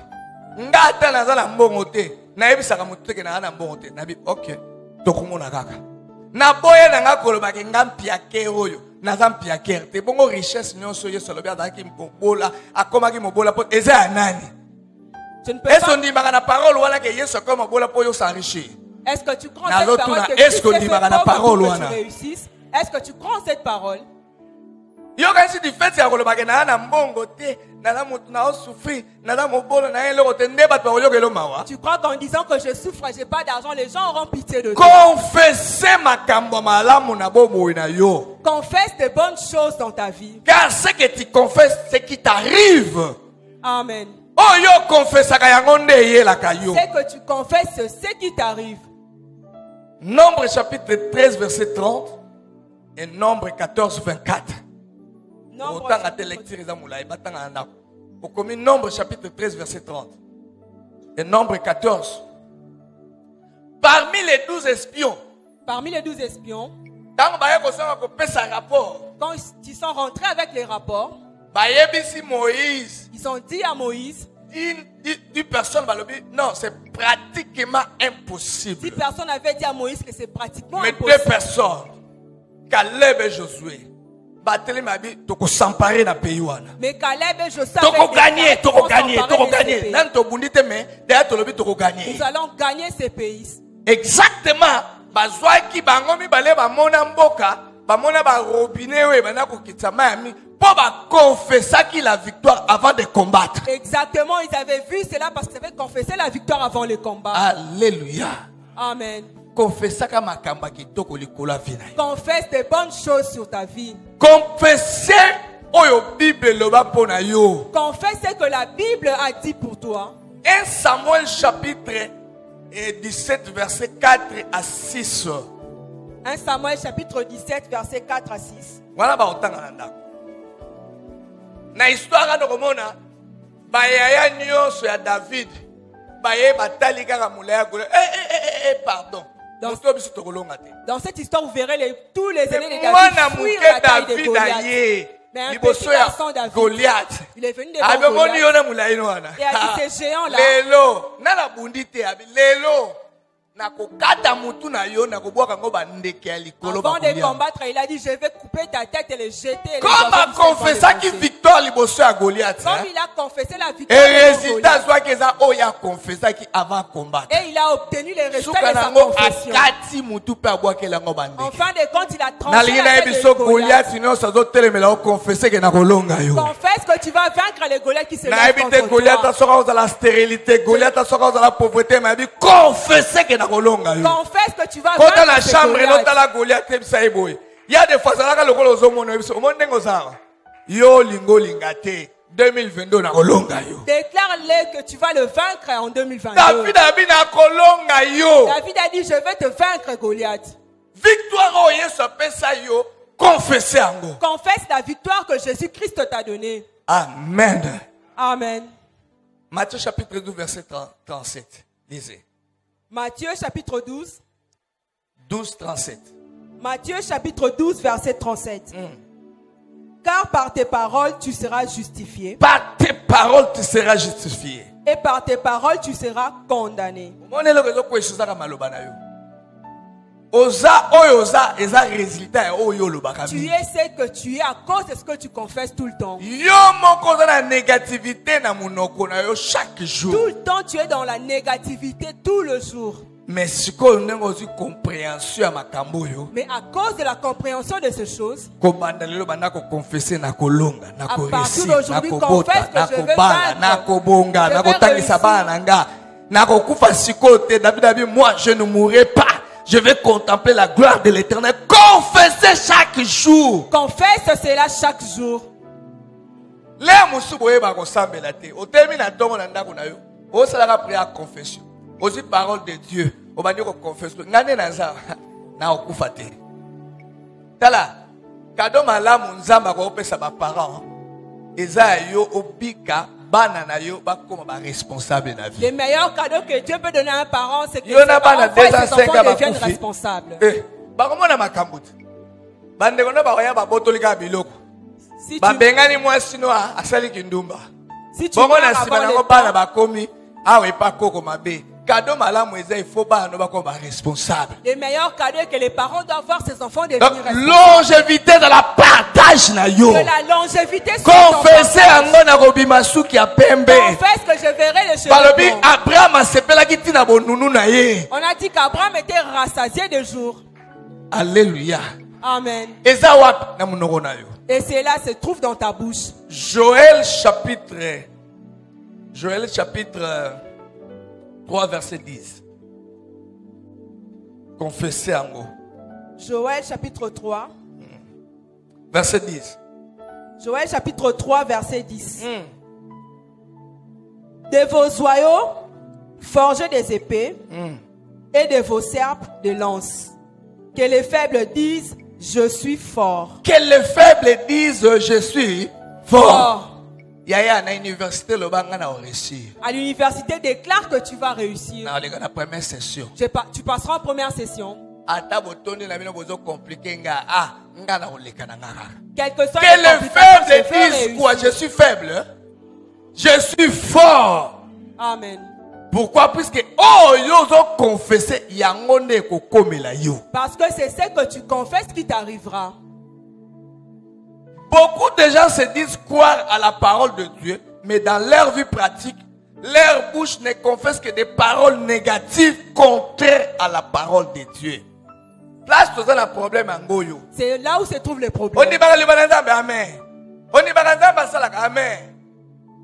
Ngata nazala mbongo te. Nayebisaka mutu ke na mbongo te. Nabi okay. Tokumona kaka. Na boye na ngakoloba ke ngampiake oyo. Nazampia kerte. Bongo richesse nyonso yeso lobi azaki mobola, akomaki mobola po eza ya nani? Je ne peux pas. Est-ce que tu crois cette parole que tu réussisses? Est-ce que tu crois cette parole? Tu crois qu'en disant que je souffre, je n'ai pas d'argent, les gens auront pitié de toi. Confesse de bonnes choses dans ta vie. Car ce que tu confesses, c'est qui t'arrive. Amen. Ce que tu confesses, c'est ce qui t'arrive. Nombre chapitre 13 verset 30 et Nombre 14 24. Nombre chapitre 13 verset 30 et Nombre 14. Parmi les 12 espions. Quand ils sont rentrés avec les rapports, ils ont dit à Moïse, 10 personnes, non, c'est pratiquement impossible. 10 personnes avaient dit à Moïse que c'est pratiquement mais impossible. 2 personnes. Caleb et Josué. Batele mabi toko s'emparer na pays wana. Mais Caleb et Josué Toko gagner. Nan to bundite mais derrière to lobi toko gagner. Nous allons gagner ces pays. Exactement. Bazwaki bango mibale ba mona mboka, ba mona ba robinet we bana ko kitama mi pour ba confesser la victoire avant de combattre. Exactement, ils avaient vu cela parce qu'ils avaient confessé la victoire avant le combat. Alléluia. Amen. Confesse des bonnes choses sur ta vie. Confessez oyo Bible loba pona yo. Confesse ce que la Bible a dit pour toi. 1 Samuel chapitre 17 verset 4 à 6. 1 Samuel chapitre 17 verset 4 à 6. Voilà ba otanga na ndako. Na histoire de komona ba yaya nyonso ya David ba ye batali kaka mulaya golo. Pardon. Dans cette histoire, vous verrez tous les ennemis de David fuir la taille de Goliath. Mais un petit garçon David, il est venu devant Goliath et a dit ces géants-là. Avant de combattre, il a dit je vais couper ta tête et les jeter. Comme il a confessé la victoire de Goliath. Et il a obtenu les résultats de sa confession. En fin de compte, il a tranché la tête de Goliath. Confesse que tu vas vaincre les Goliaths qui se lèvent contre toi. Confesse que tu vas vaincre la chambre la Goliath. Il y a des fois yo lingo lingate 2022 na kolonga yo. Déclare-le que tu vas le vaincre en 2022. David a dit je vais te vaincre Goliath. Victoire o yesu pesa yo confesser ango. Confesse la victoire que Jésus-Christ t'a donnée. Amen. Amen. Matthieu chapitre 12 verset 37. Lisez. Matthieu chapitre 12. 37. Matthieu chapitre 12 verset 37. Car par tes paroles tu seras justifié. Par tes paroles tu seras justifié. Et par tes paroles tu seras condamné. Tu es ce que tu es à cause de ce que tu confesses tout le temps. Tout le temps tu es dans la négativité tout le jour. Mais à cause de la compréhension de ces choses, à partir d'aujourd'hui, confesse que je veux vaincre. Moi, je ne mourrai pas. Je vais contempler la gloire de l'Éternel. Confessez chaque jour. Confesse cela chaque jour. Confession. Aussi parole de Dieu. On va dire qu'on confesse. Ngane naza na okufate. Tala kado malamu nzamba ko pesa ba parents. Eza yo obika bana na yo ba koma ba responsable na vie. Le meilleur cadeau que Dieu peut donner à un parent c'est que ses enfants deviennent responsables. Ba komona makambuti. Bande kono ba waya ba botolika biloko. Ba bengani mwasi no asali kindumba. Si tu bongo na sima na ko bana ba komi awe pa koko mabe. Le meilleur cadeau est que les parents doivent voir ses enfants devenir responsables. Longévité dans la partage na yo. Que la longévité soit confessez angona robimasuki ya pembe. Confesse que je verrai les cheveux. Balobi Abraham asepela kiti na bonunu na ye. On a dit qu'Abraham était rassasié de jour. Alléluia. Amen. Et ça wap na munoko na yo. Et cela se trouve dans ta bouche. Joël chapitre 3 verset 10. Confessez en haut. Joël chapitre 3. Verset 10. Joël chapitre 3 verset 10. De vos joyaux, forgez des épées et de vos serpes des lances. Que les faibles disent, je suis fort. Que les faibles disent, je suis fort. À l'université, déclare que tu vas réussir. La première session. Tu passeras en première session. Quel que soit que les faibles disent quoi? Je suis faible. Je suis fort. Amen. Pourquoi? Puisque oh yo zo confesser yango nde kokomela yo. Parce que c'est ce que tu confesses qui t'arrivera. Beaucoup de gens se disent croire à la parole de Dieu, mais dans leur vie pratique, leur bouche ne confesse que des paroles négatives contraires à la parole de Dieu. Là, c'est un problème en goyo. C'est là où se trouve le On problème. dit amen. On dit amen.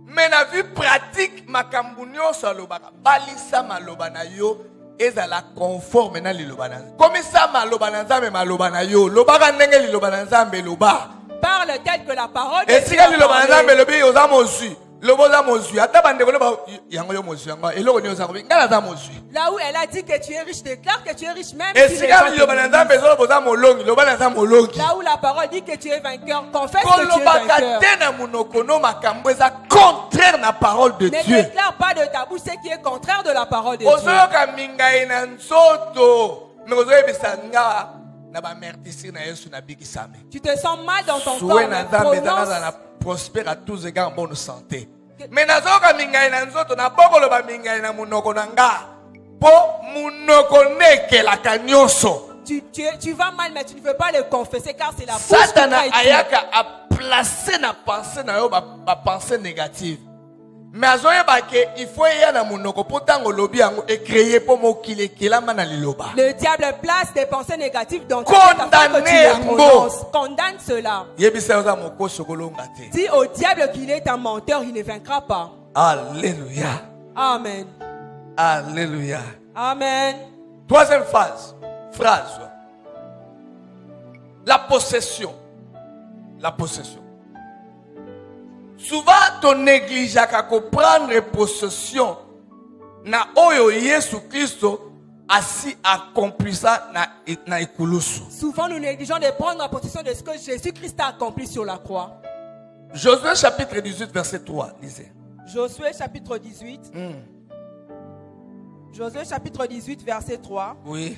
Mais dans la vie pratique, makambunyo salobaka balisa maloba na yo ezala conforme na liloba na. Comme ça maloba na nzambe maloba na yo, lobaka ndenge liloba na nzambe loba. Parle tel que la parole de Et Dieu si a liloba na parlé. nzambe lobi oza mosu, loboza mosu, ata bande loba yango yo mosu yango eloko ni oza kobi ngala za mosu. Là où elle a dit que tu es riche, déclare que tu es riche même Et si si les gens liloba na te nzambe disent. loboza molongi, loba na nzambe molongi. Là où la parole dit que tu es vainqueur, confesse que tu es Kolobaka vainqueur. te na munoko no makambo eza contraire na parole de Ne Dieu. déclare pas de ta bouche ce qui est contraire de la parole de Dieu. Ozoyoka mingai na nzoto, mais ozoyebisa nga na ba mertisi na Yesu na bikisame. Tu te sens mal dans ton corps, Souhait na mais nzambe prononce. na prospère à tous égards en bonne santé. Mais nazoyoka mingai na nzoto na bokolo ba mingai na munoko na nga. Po munoko nekelaka nyonso. Tu vas mal, mais tu ne veux pas le confesser car c'est la bouche qui Satana t'a été. ayaka a placé na pensée na yo ba pensée négative. Mais azoyeba ke il faut ya na munoko po tango lobi yango e créer po mokili kelama na liloba. Le diable place des pensées négatives dans ta Condamner tête afin que tu les yango. prononces. Condamne cela. Yebisa oza moko sokolonga te. Dis au diable qu'il est un menteur, il ne vaincra pas. Alléluia. Amen. Alléluia. Amen. Troisième phrase. La possession. La possession. Souvent, ton néglige à prendre possession na oyo Yesu Christo assis accompli ça na ikulusu. Souvent, nous négligeons de prendre possession de ce que Jésus-Christ a accompli sur la croix. Josué chapitre 18 verset 3. Lisez. Josué chapitre 18. Josué chapitre 18 verset 3. Oui.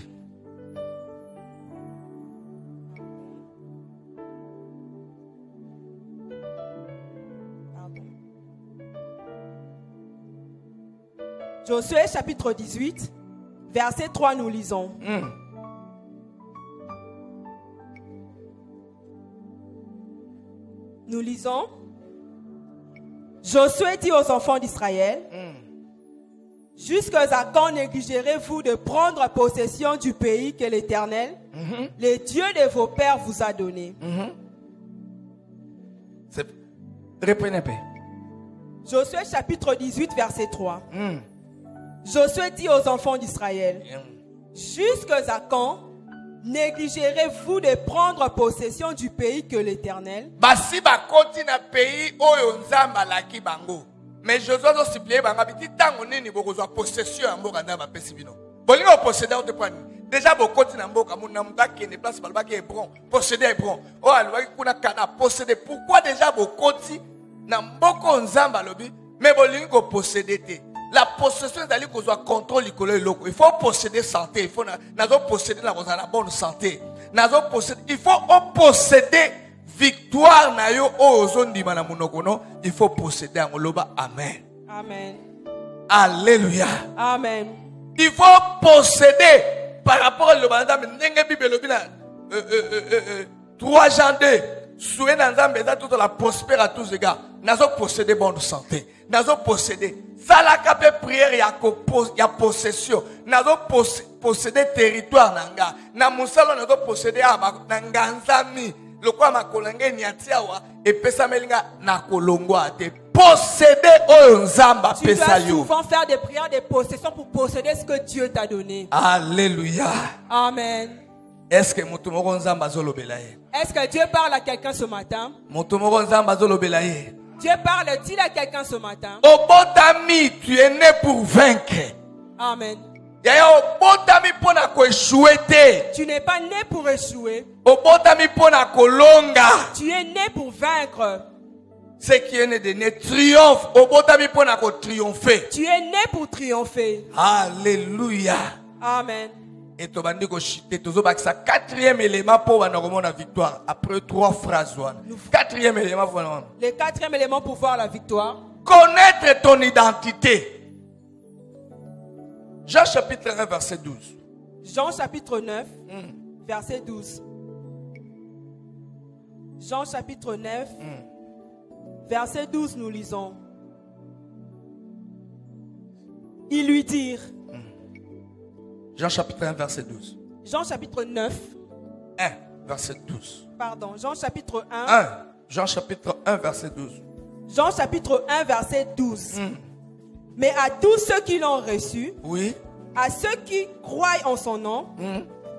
Josué chapitre 18 verset 3, nous lisons. Nous lisons. Josué dit aux enfants d'Israël, jusqu'à quand négligerez-vous de prendre possession du pays que l'Éternel, le Dieu de vos pères, vous a donné? Reprenez un peu. Josué chapitre 18 verset 3. Josué dit aux enfants d'Israël, jusqu'à quand négligerez-vous de prendre possession du pays que l'Éternel, Basi bakoti na pays oyo nzamba laki bango. Mais Josué a supplié banga biti tango nini bokozwa possession ya mboka nzamba pesi bino. Bolingo posséder te prendre. Déjà bokoti na mboka muna mutaki ne place balbaki Hébron, posséder Hébron. Oh alwaki kuna kana posséder. Pourquoi déjà bokoti na mboko nzamba lobi mais bolingo posséder te. La possession d'aller qu'on soit contrôle likolo loko. Il faut posséder santé, il faut nazo posséder la bonne santé. Nazo posséder, il faut posséder victoire na yo ozondi mana munoko no, il faut posséder ngoloba amen. Amen. Alléluia. Amen. Il faut posséder par rapport à l'obanda ndenge bible lobina 3 Jean 2 souhait dans nzambe za toute la prospère à tous les gars. Nazo posséder bonne santé. Nazo posséder Salaka pe prière ya possession. Nazo posséder territoire nanga. Na musalo nazo posséder na nganzami. Lokwa makolanga niatiawa et pesa melinga na kolongwa te. Posséder oyo nzamba Tu dois pesa yo. souvent faire des prières de possession pour posséder ce que Dieu t'a donné. Alléluia. Amen. Est-ce que mutu moko nzamba zolobela ye? Est-ce que Dieu parle à quelqu'un ce matin? Mutu moko nzamba zolobela ye? Dieu parle-t-il à quelqu'un ce matin? Obotami, tu es né pour vaincre. Amen. Yaya obotami pona ko échouer te. Tu n'es pas né pour échouer. Obotami pona kolonga. Tu es né pour vaincre. Ce qui est né de né triomphe. Obotami pona ko triompher. Tu es né pour triompher. Alléluia. Amen. Et to bandi ko chite tozo bakisa quatrième élément pour wana komona victoire après 3 phrases wana. Quatrième élément voilà. Le quatrième élément pour voir la victoire. Connaître ton identité. Jean chapitre 1, verset 12. Jean chapitre 9, verset 12. Jean chapitre 9, verset 12, nous lisons. Ils lui dirent. Jean chapitre 1, verset 12. Jean chapitre 9. 1, verset 12. Pardon, Jean chapitre 1. 1. Jean chapitre 1, verset 12. Jean chapitre 1, verset 12. Mais à tous ceux qui l'ont reçu, oui, à ceux qui croient en son nom,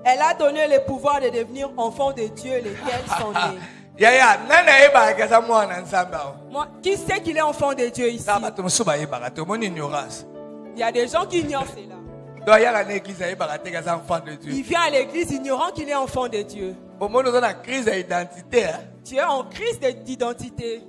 elle a donné le pouvoir de devenir enfants de Dieu, lesquels sont nés. Moi, qui sait qu'il est enfant de Dieu ici? Il y a des gens qui ignorent cela. Il vient à l'église ignorant qu'il est enfant de Dieu. Tu es en crise d'identité.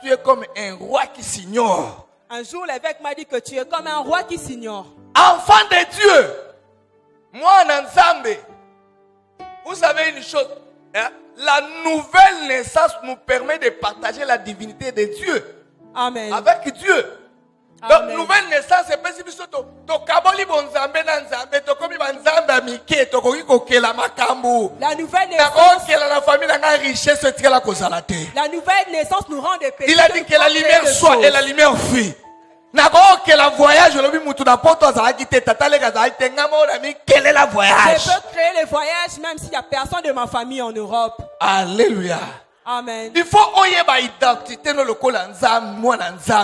Tu es comme un roi qui s'ignore. Un jour, l'évêque m'a dit que tu es comme un roi qui s'ignore. Enfant de Dieu. Moi, en Nzambe. Vous savez une chose. La nouvelle naissance nous permet de partager la divinité de Dieu. Amen. Avec Dieu. Donc, nouvelle naissance, c'est pas si tu kaboli bon Nzambe na Nzambe, to komi ba Nzambe amike, to koki kokela makambu. La nouvelle naissance. La famille n'a pas richesse, c'est la cause à la terre. La nouvelle naissance nous rend des péchés. Il a dit que la lumière soit et la lumière fuit. Que la voyage, quel est la voyage? Je peux créer le voyage même s'il n'y a personne de ma famille en Europe. Alléluia. Amen. Il faut identité dans le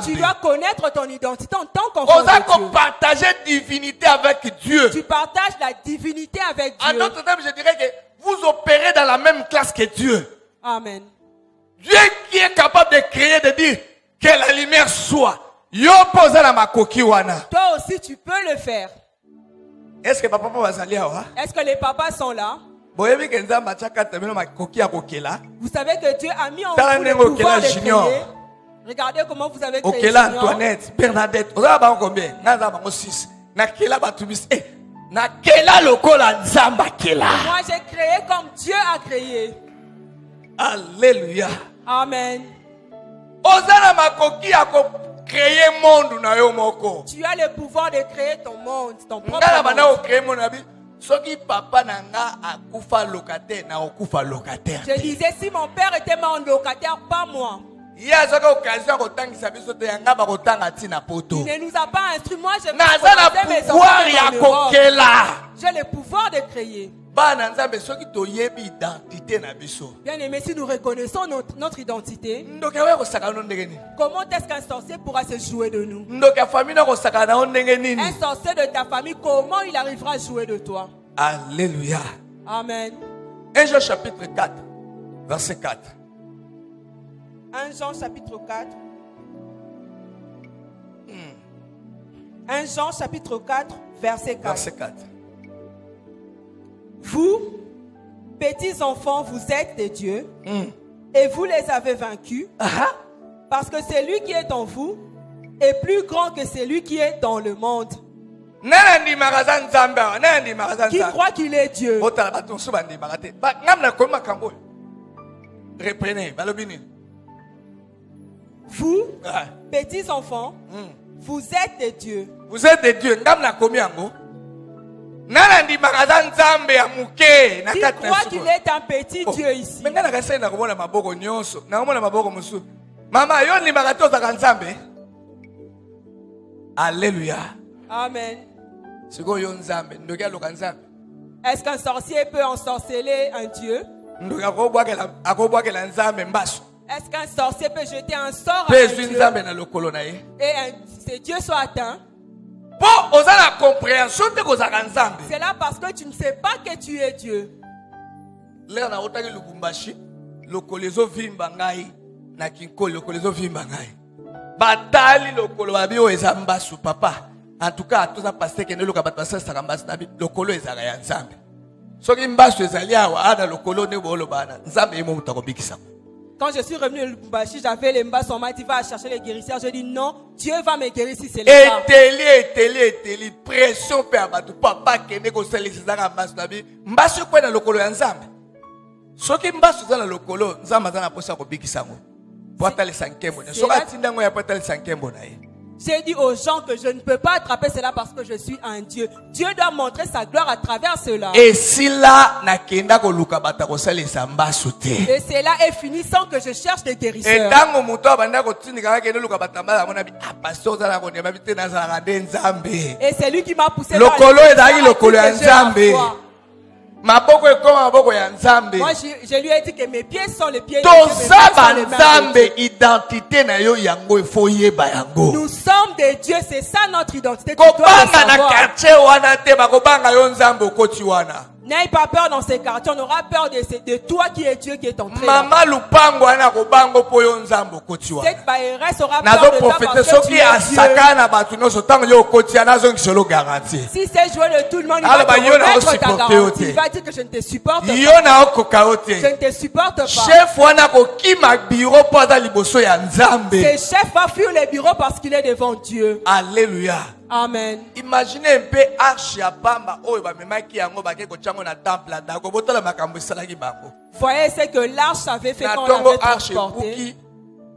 Tu dois connaître ton identité en tant qu'enfant de Dieu. Partager divinité avec Dieu. Tu partages la divinité avec Dieu. En d'autres termes, je dirais que vous opérez dans la même classe que Dieu. Amen. Dieu qui est capable de créer, de dire que la lumière soit. Toi aussi tu peux le faire. Est-ce que papa va salir? Est-ce que les papas sont là? Vous savez que Dieu a mis en vous le pouvoir de créer. Regardez comment vous avez créé Junior. Antoinette, Bernadette. Moi j'ai créé comme Dieu a créé. Alléluia. Amen. Tu as le pouvoir de créer ton monde, ton propre monde. Je disais, si mon père était mon locataire, pas moi. Il ne nous a pas instruit. Moi, j'ai le pouvoir de créer. Bien aimé, si nous reconnaissons notre identité, comment est-ce qu'un sorcier pourra se jouer de nous? Un sorcier de ta famille, comment il arrivera à jouer de toi? Alléluia. Amen. 1 Jean chapitre 4, verset 4. 1 Jean chapitre 4. 1 Jean chapitre 4, verset 4. Verset 4. Vous, petits enfants, vous êtes des dieux et vous les avez vaincus parce que celui qui est en vous est plus grand que celui qui est dans le monde. Qui croit qu'il est Dieu? Reprenez. Vous, petits enfants, vous êtes des dieux. Vous êtes des dieux. Qui croit qu'il est un petit Dieu ici? Alléluia. Amen. Est-ce qu'un sorcier peut ensorceler un Dieu? Est-ce qu'un sorcier peut jeter un sort à un Dieu et ce Dieu soit atteint? C'est là parce que tu ne sais pas que tu es Dieu. En tout cas, tout ça passe que nous le lokolo ezala ya nzambe. Soki mbasu ezali awa ana lokolo ne bolo bana. Nzambe imo mutakobikisa. Quand je suis revenu de Lubumbashi, j'avais les mbas, on m'a dit va chercher les guérisseurs. Je dis non, Dieu va me guérir si c'est le cas. Eteli, pression pe abatu papa kende ko selisi zaka mbasu nabi. Mbasu kwa na lokolo ya Nzambe. Soki mbasu za na lokolo, Nzambe za na posa ko bikisa ngo. Pota le sankembo. Soka tinda ngo ya pota le sankembo na ye. J'ai dit aux gens que je ne peux pas attraper cela parce que je suis un Dieu. Dieu doit montrer sa gloire à travers cela. Et si là na kenda ko luka bata ko selisa mbasu te. Et cela est fini sans que je cherche des guérisseurs. Et tango muto banda ko tindika kende luka bata mbala mona bi pasteur za na ko ndema bi te na za na de Nzambe. Et c'est lui qui m'a poussé lokolo ezali lokolo ya Nzambe. Maboko ekoma maboko ya Nzambe. Moi je lui ai dit que mes pieds sont les pieds de Dieu. Nzambe identité na yo yango efoyeba yango. Nous sommes des dieux, c'est ça notre identité. Kobanga na quartier wana te bakobanga yo Nzambe okoti wana. N'aie pas peur dans ces quartiers, on aura peur de toi qui est Dieu qui est entré. Mama lupango wana kobango po yo Nzambe okoti wana. Cette mairesse aura peur de toi parce que tu es asaka na batu nyonso tango yo okoti wana zo ngisolo garantie. Si c'est joué de tout le monde, il va te remettre ta garantie. Il va dire que je ne te supporte pas. Yo na okoka ote. Je ne te supporte pas. Chef wana ko kima bureau po za liboso ya Nzambe. Ce chef va fuir les bureaux parce qu'il est devant Dieu. Alléluia. Amen. Imaginez un peu arche ya pamba oyo ba memaki yango ba ke ko chango na temple da ko botala makambo esalaki bango. Voyez ce que l'arche avait fait quand on avait transporté.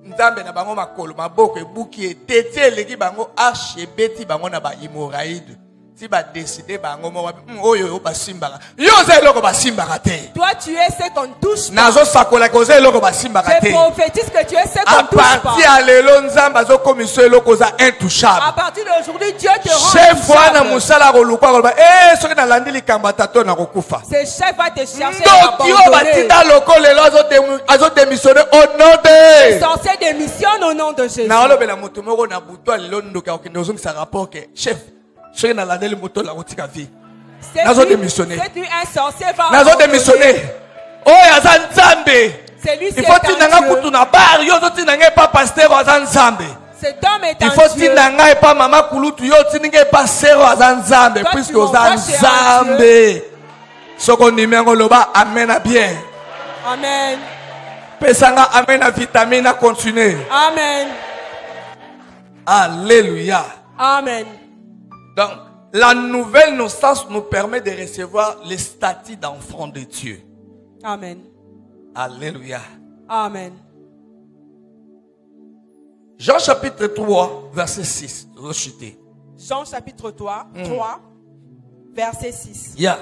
Nzambe na bango makolo maboko ebuki eteti eleki bango arche ebeti bango na ba hémorroïde. Si ba décider bango mo oyo ba simbaka. Yo za eloko ba simbaka te. Toi tu es ce qu'on touche. Nazo sakola ko za eloko ba simbaka te. Je prophétise que tu es ce qu'on touche pas. À partir à lelo Nzambe azo komiso eloko za intouchable. À partir d'aujourd'hui Dieu te rend chef wana musala ko lupa ko ba soki na landi likamba tato na kokufa. Ce chef va te chercher à abandonner. Donc batita loko lelo azo démissionner au nom de. Les sorciers démissionnent au nom de Jésus. Na olobela mutu moko na butwa lelo ndoka okindozongi sa rapport que chef cette nuit, un sorcier va nazo démissionner. Oh ya Nzambe. C'est lui qui il faut tinanga kutu na bar yo tinanga pas pasteur wa Nzambe. Cet homme est un Dieu. Il faut tinanga pas mama kulutu yo tinanga pas pasteur wa Nzambe puisque aux Nzambe. Soko nimengo loba amen à bien. Amen. Pesanga amen à vitamine à continuer. Amen. Alléluia. Amen. Donc, la nouvelle naissance nous permet de recevoir le statut d'enfant de Dieu. Amen. Alléluia. Amen. Jean chapitre 3, verset 6. Jean chapitre 3, 3 verset 6. Yeah.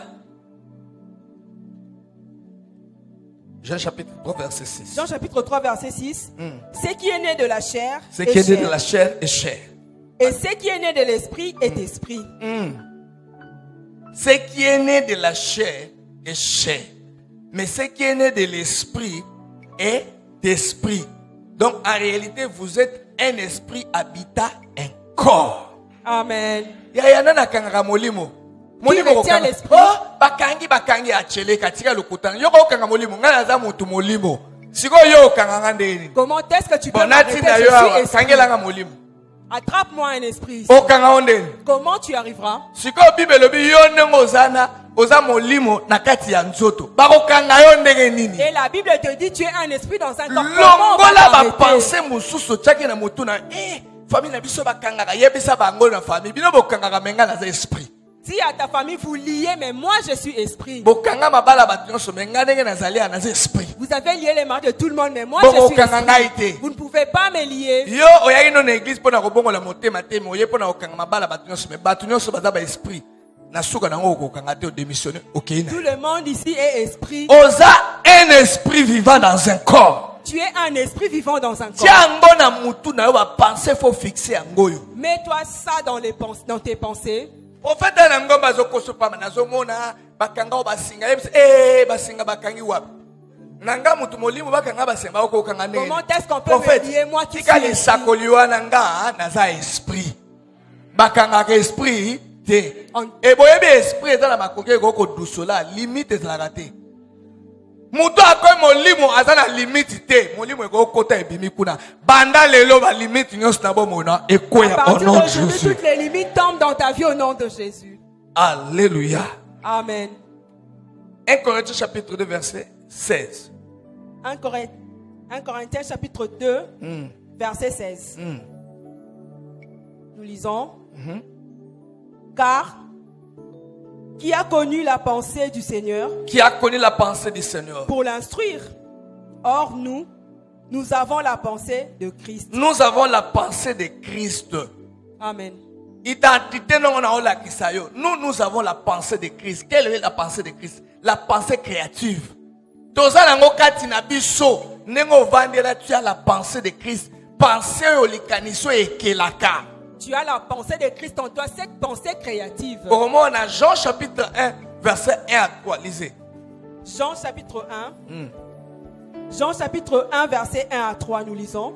Jean chapitre 3, verset 6. Jean chapitre 3, verset 6. Ce qui est né de la chair est qui est né de la chair est chair. Et ce qui est né de l'esprit est esprit. Ce qui est né de la chair est chair. Mais ce qui est né de l'esprit est esprit. Donc en réalité, vous êtes un esprit habitant un corps. Amen. Yayana kangaka molimo. Molimo ko l'esprit. Oh, bakangi achele katika lukutana. Yoko kanga molimo, ngana za mutu molimo. Siko yo kanga ndeni. Comment est-ce que tu peux m'arrêter? Je suis esprit. Attrape-moi un esprit. Comment tu arriveras? Et la Bible te dit tu es un esprit dans un corps. Si à ta famille vous liez, mais moi je suis esprit. Vous avez lié les mains de tout le monde, mais moi je suis esprit. Vous ne pouvez pas me lier. Tout le monde ici est esprit. Un esprit vivant dans un corps. Tu es un esprit vivant dans un corps. Mets-toi ça dans tes pensées. Prophète Nangomba zokoso pa nazomona bakanga obasinga basinga bakangi wapi nanga mutu molimo bakanga basemba okokanga nene. Comment est-ce qu'on peut me lier moi qui suis esprit sakoliwa nanga naza esprit bakanga ka esprit te e boyebi esprit ezala makoke koko dusola limite ezala te mutu akoy molimo azana limite te molimo ekokota ebimi kuna banda lelo ba limite nyonso na bomona ekoya au nom de Jésus. Toutes les limites tombent dans ta vie au nom de Jésus. Alléluia. Amen. 1 Corinthiens chapitre 2 verset 16. 1 1 Corinthiens chapitre 2, verset 16. Nous lisons. Car qui a connu la pensée du Seigneur? Qui a connu la pensée du Seigneur? Pour l'instruire. Or nous avons la pensée de Christ. Nous avons la pensée de Christ. Amen. Identité non on a nous avons la pensée de Christ. Quelle est la pensée de Christ? La pensée créative. Toza nango kati na biso nengo vandela tu as la pensée de Christ. Pensée au likaniso ekelaka. Tu as la pensée de Christ en toi, cette pensée créative. Au moment on a Jean chapitre 1 verset 1 à 3, lisez. Jean chapitre 1. Jean chapitre 1 verset 1 à 3, nous lisons.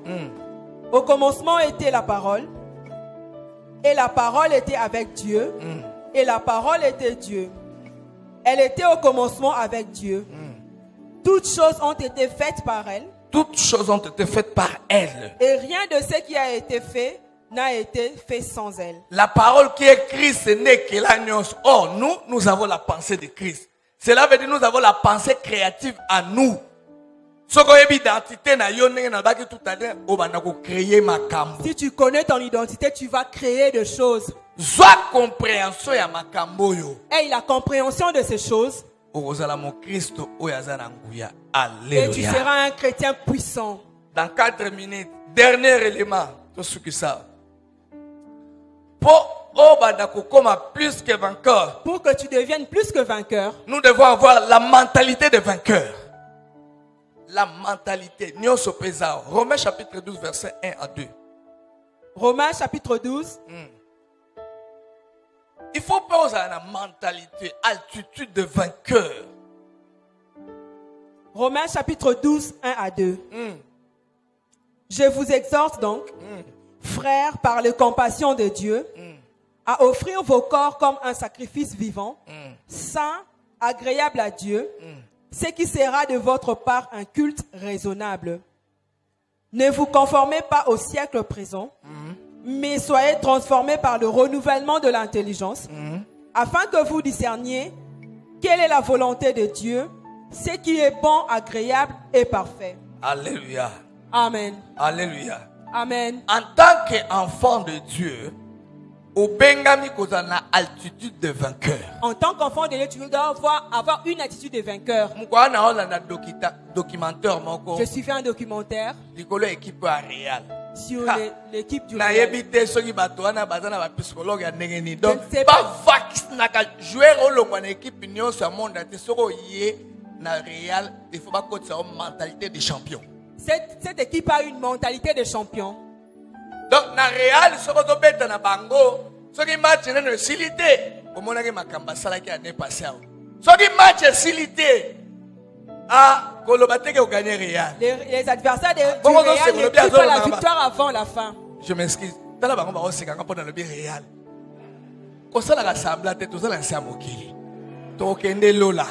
Au commencement était la parole. Et la parole était avec Dieu. Et la parole était Dieu. Elle était au commencement avec Dieu. Toutes choses ont été faites par elle. Toutes choses ont été faites par elle. Et rien de ce qui a été fait n'a été fait sans elle. La parole qui est Christ n'est que l'agneau. Or, nous avons la pensée de Christ. Cela veut dire que nous avons la pensée créative à nous. Si tu connais ton identité, tu vas créer des choses. Et la compréhension de ces choses. Et tu seras un chrétien puissant. Dans 4 minutes, dernier élément, tout ce que ça. Pour que tu deviennes plus que vainqueur, nous devons avoir la mentalité de vainqueur. La mentalité. Romains chapitre 12, verset 1 à 2. Romains chapitre 12. Il faut pas avoir la mentalité, altitude de vainqueur. Romains chapitre 12, 1 à 2. Je vous exhorte donc, frères, par les compassions de Dieu, à offrir vos corps comme un sacrifice vivant, saint, agréable à Dieu, ce qui sera de votre part un culte raisonnable. Ne vous conformez pas au siècle présent, mais soyez transformés par le renouvellement de l'intelligence, afin que vous discerniez quelle est la volonté de Dieu, ce qui est bon, agréable et parfait. Alléluia. Amen. Alléluia. Amen. En tant qu'enfant de Dieu, au Bengami kozana altitude de vainqueur. En tant qu'enfant de Dieu, tu dois avoir une attitude de vainqueur. Je suivais un documentaire sur l'équipe du Real. Cette équipe a une mentalité de champion. Donc, na Real, ce que tu bêtes na bango, ce qui match n'est silité. Au moment où makamba sala qui a né passé. Ce qui match est silité. Ah, kolobate qui a gagné Real. Les adversaires du Real ne crient pas la victoire avant la fin. Je m'excuse. Dans la bango, on s'est gagné pendant le Real. Quand ça la rassemble, tu as lancé à Mokili. Tu as kende Lola.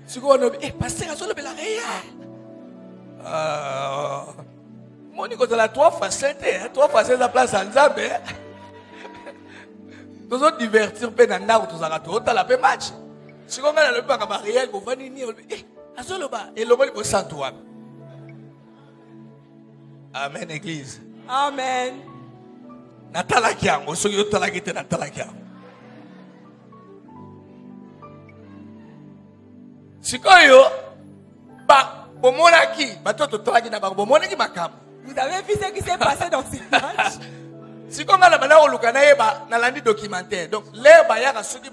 Si on a dit, passer à le Real. Moi, je suis là 3 fois 7, 3 fois 7 la place en Zambé. Tous autres divertir, tous autres la match. Si on a le bac à Marielle, vous venez venir, et le monde est toi. Amen, Église. Amen. Natala Kiam, au second de la guitare, Natala Kiam. Si vous avez vu ce qui s'est passé dans ce match? Si comme la manière on a documentaire. Donc les bayars a suivi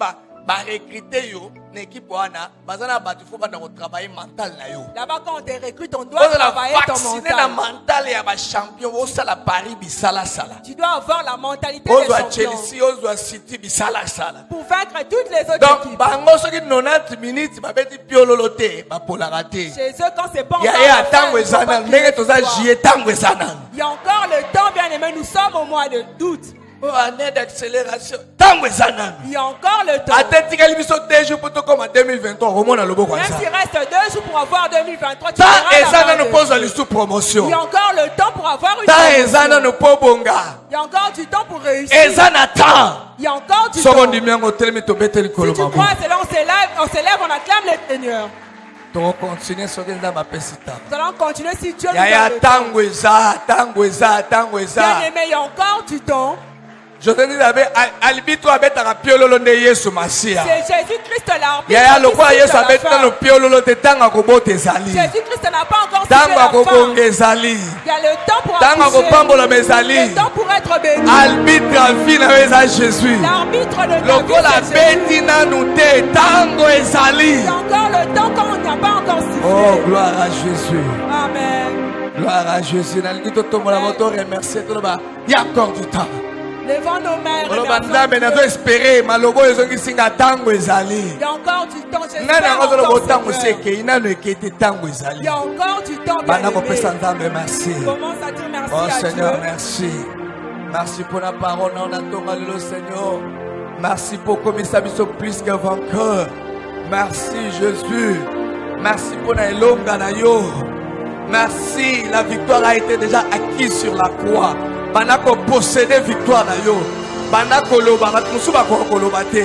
recruter yo l'équipe wana bazana batu faut pas travailler mental na yo. Là-bas quand on te recrute, on doit travailler ton mental. La mental ya ba champion au sala Paris bisala sala. Tu dois avoir la mentalité de champion. Chelsea, on doit City bisala sala. Pour vaincre toutes les autres donc, équipes. Donc bango soki 90 minutes ba beti piololoté ba polarate. Chez eux quand c'est bon. Il y a tango ezana ndenge toza jier tango ezana. Il y a encore le temps bien aimé, nous sommes au mois d'août. Pour année d'accélération. Il y a encore le temps. Même s'il reste 2 jours pour avoir 2023, tu promotion. Il y a encore le temps pour avoir une promotion. Il y a encore du temps pour réussir. Il y a encore du temps. Si tu crois, on s'élève, on acclame le Seigneur. Tu vas continuer sur les dames à Pessita. Nous allons continuer si Dieu nous Yaya donne le temps. Tangweza. Bien-aimé, il y a encore du temps. Je te dis, albito abeta ka piololo nde Yesu Masia. C'est Jésus-Christ l'arbitre. Yaya lokwa Yesu Jésus-Christ abeta no piololo te tanga ko bote ezali. n'a pas encore Tanga sifflé la ko fin. bonga ezali. Il y a le temps pour Tanga ko accoucher. pambola mezali. Le temps pour être béni. Arbitre a vie na eza Jésus. L'arbitre de ta vie, Lokola c'est Jésus. beti nanu te tango ezali. Il y a encore le temps quand on n'a pas encore sifflé. Oh, gloire à Jésus. Amen. Gloire à Jésus. Nalingi to tomola moto remercier to ba. Il y a encore du temps. Levons nos mains. Il y a encore du temps. Il y a encore du temps. Il y a encore du temps. Merci. Commence à dire merci Oh à Seigneur, Dieu. merci. Merci pour la parole. On attend le Seigneur. Merci pour comme ça plus que vainqueur. Merci Jésus. Merci pour la longue anayo. Merci, la victoire a été déjà acquise sur la croix. Banako posséder victoire na yo. Banako loba batmusu ba ko kolobate.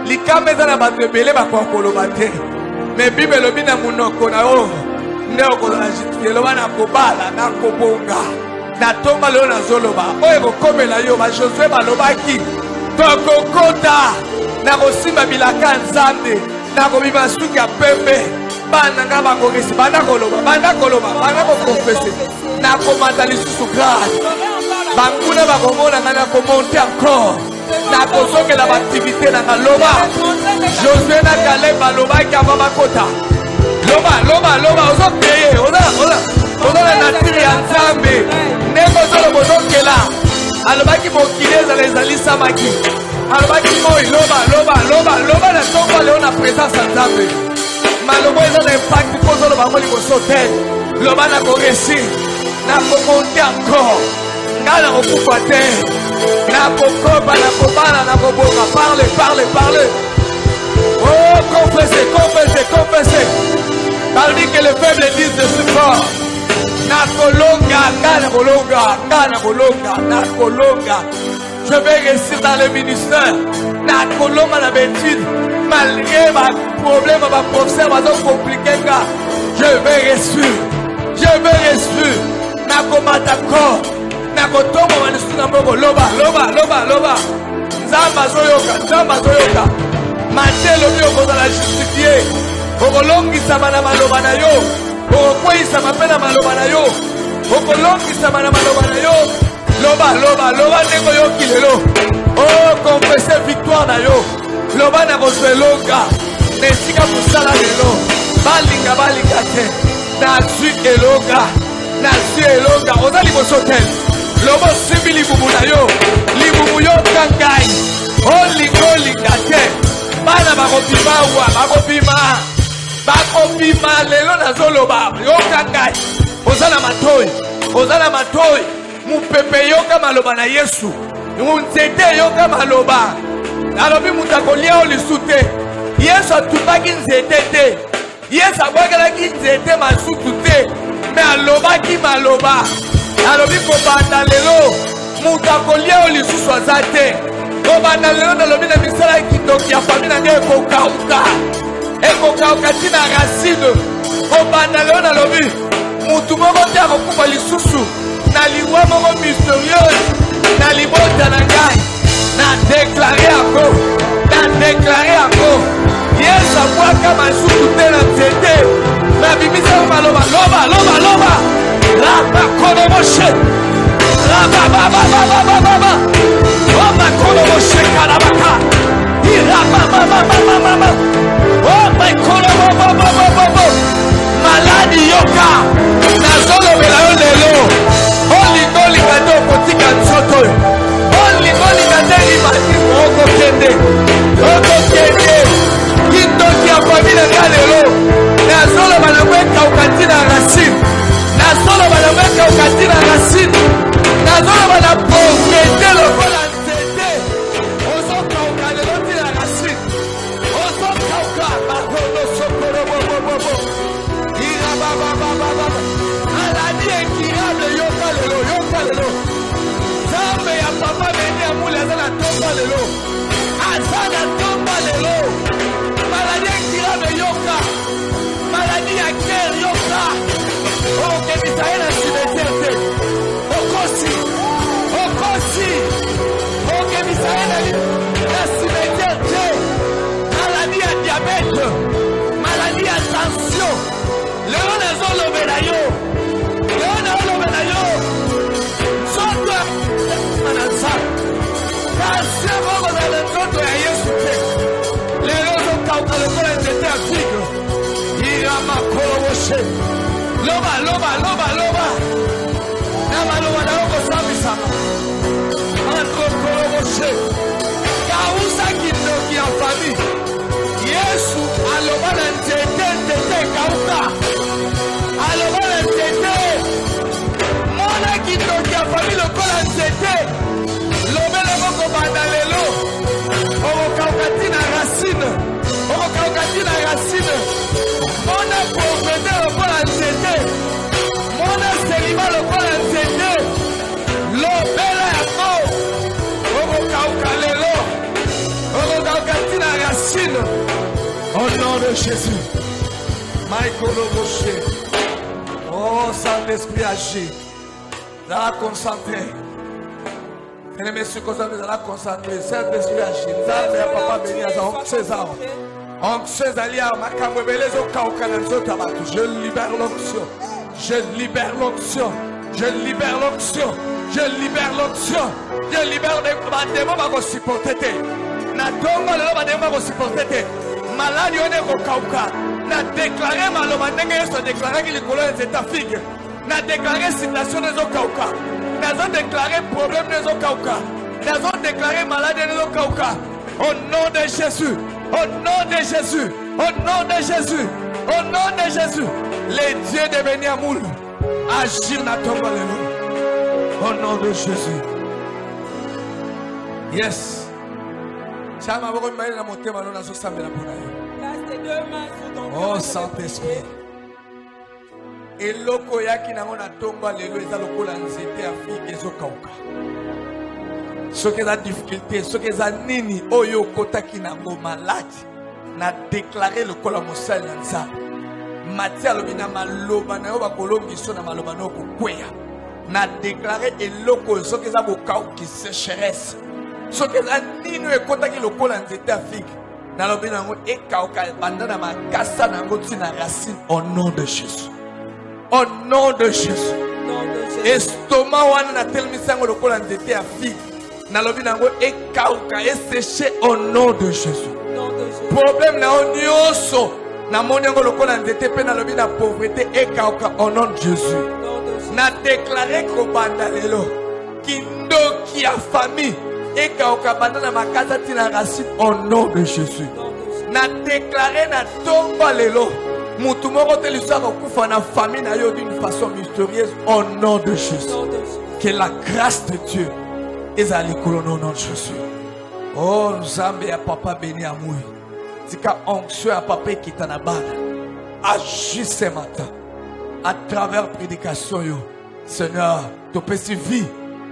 Likameza na batebele ba ko kolobate. Mais Bible lobi na munoko na yo. Ne okola jitike loba na kobala na kobonga. Na tomba lo na zoloba. Oyo komela yo ba Josué ba lobaki. Tokokota na kosimba bilaka nzambe. Na kobiba suki ya pembe. Bana nga ba kokesi bana koloba bana confesser. Na komanda lisusu grâce. Banguna ba komona na komonter encore. Na kosoke la activité na loba. Josué na Caleb ba loba ki ava kota. Loba ozo payer. Oza na natiri ya Nzambe. Ndeko zolo bozokela. Alobaki mokileza lezali samaki. Alobaki moi loba na tongo leo na présence ya Nzambe. Malobo eza na impact po zoloba ngo liboso te. Loba na koresi. Na komonte encore. Nga na kokufa te. Na kokoba na kobala na koboka. Parle. Oh, confessez. Parmi que les faibles disent je suis fort. Na kolonga. Je vais réussir dans le ministère. Na kolonga na bêtise. Malgré ma problème, ma professeur va donc compliquer. Je vais réussir. Na komata ko. Na kotongo manisu na mboko. Loba. Nzamba zoyoka. Matelo bio kozala justifié. Okolongisama na maloba na yo. Okokweyisama mpe na maloba na yo. Okolongisama na maloba na yo. Loba ndenge oyoki lelo. Oh, confesse victoire na yo. Loba na kozwelonga. Na esika kosala lelo. Balinga te. Nazwi elonga. Oza liboso te. Loba osimbi libumu na yo. Libumu yoka ngai. Olinga te. Bana bakobima lelo nazoloba yoka ngai. Oza na matoi. Mupepe yoka maloba na Yesu. Nzete yoka maloba. Alobi mutu akolia o lisu te. Yesu atubaki nzete te. Yesu abwakelaki nzete masutu te. Me alobaki maloba. Alobi kobanda lelo mutu akolia o lisusu aza te. Kobanda lelo nalobi na misala kitoki ya fami na ngai ekokauka tina racine. Kobanda lelo nalobi mutu moko te akokufa lisusu na liwa moko mystérieuse na libota na ngai. Na déclaré encore. Yesu abwaka masutu te na nzete. Na bimisa maloba. Raba kono moshe. Raba. Oba kono moshe kalabaka. Iraba. Oh my kono. Maladi yoka. Na zolo bela yo lelo. Holy kato kotika nsoto. Holy kateri mati oko kende. Kitoki ya famile galelo. Na zolo banaweka ukatina racine. Na zolo banaweka ukatina racine. Na zolo banapofete lokola nzete. Ozoka ukalelo tina racine. Ozoka bahono sokoro bobo. Ira baba. Aladi ekirable yoka lelo. Zambe ya papa bende ya mule azana tomba lelo. Azana tomba lelo. Maladi ekirable yoka. okebisa ye na cimetière te okosi okebisa ye na cimetière te maladie ya diabete maladie ya tension lelo nazolobela yo soto na nzambe tension moko na nzoto ya yesu te lelo ozokauka lokola nzete ya figo iramakoloboche loba na maloba na yo kosambisama mankokoloboche kausa kindoki ya fami yesu aloba na nzete ekauka aloba na nzete mona kindoki ya fami lokola nzete lobela moko banda lelo okokauka tina racine mona pauvreté lokola nzete mona selima lokola nzete lobela yango okokauka lelo okokauka tina racine au nom de Jésus. Michael Oboché. Oh Saint-Esprit agit. Là concentré. Mesdames et messieurs, là concentré. Saint-Esprit agit. Nous allons papa béni à César. Anxieux alia makambo belezo kaukananzo tabatu. Je libère l'onction. Je libère l'onction. Je libère l'onction. Je libère l'onction. Je libère des démons qui vont supporter. Na tongo lelo ba démons qui supporter. Malade on est kokauka. Na déclaré maloba ndenge yeso déclaré ki likolo nzeta figue. Na déclaré situation nezo kauka. Nazo déclaré problème nezo kauka. Nazo déclaré maladie nezo kauka. Au nom de Jésus. Au nom de Jésus. Au nom de Jésus. Au nom de Jésus. Les dieux devenus à moule. Agir na tomba lelo. Au nom de Jésus. Yes. Chama boko mbaye na motema no nazo sambela pona yo. Oh Saint-Esprit. Eloko yaki nango na tomba lelo eza lokola nzete ya fike ezokauka. Soki eza difficulté, soki eza nini oyo kotaki nango malade na déclarer lokola mosali na nzambe. Matthieu alobi na maloba na yo bakolongiso na maloba na yo kokweya. Na déclarer eloko soki eza bokauki sécheresse. Soki eza nini ekotaki lokola nzete ya fike. Nalobi nango ekauka banda na makasa nango tina racine au nom de Jésus. Au nom de Jésus. Estomac wana na telmisango lokola nzete ya fike. Nalobi nango ekauka eséché au nom de Jésus. Problème na onyoso na monyango lokola nzete pe nalobi na pauvreté ekauka au nom de Jésus. Na déclaré ko banda lelo kindoki ya famille ekauka banda na makasa tina racine au nom de Jésus. Na déclaré na tomba lelo mutu moko te lisaka kufa na famille na yo d'une façon mystérieuse au nom de Jésus. Que la grâce de Dieu ezali kolono nom de Jésus. Oh Nzambe ya papa béni amour. Tika onction ya papa kitana bana. Agis ce matin à travers prédication yo. Seigneur, topesi vie,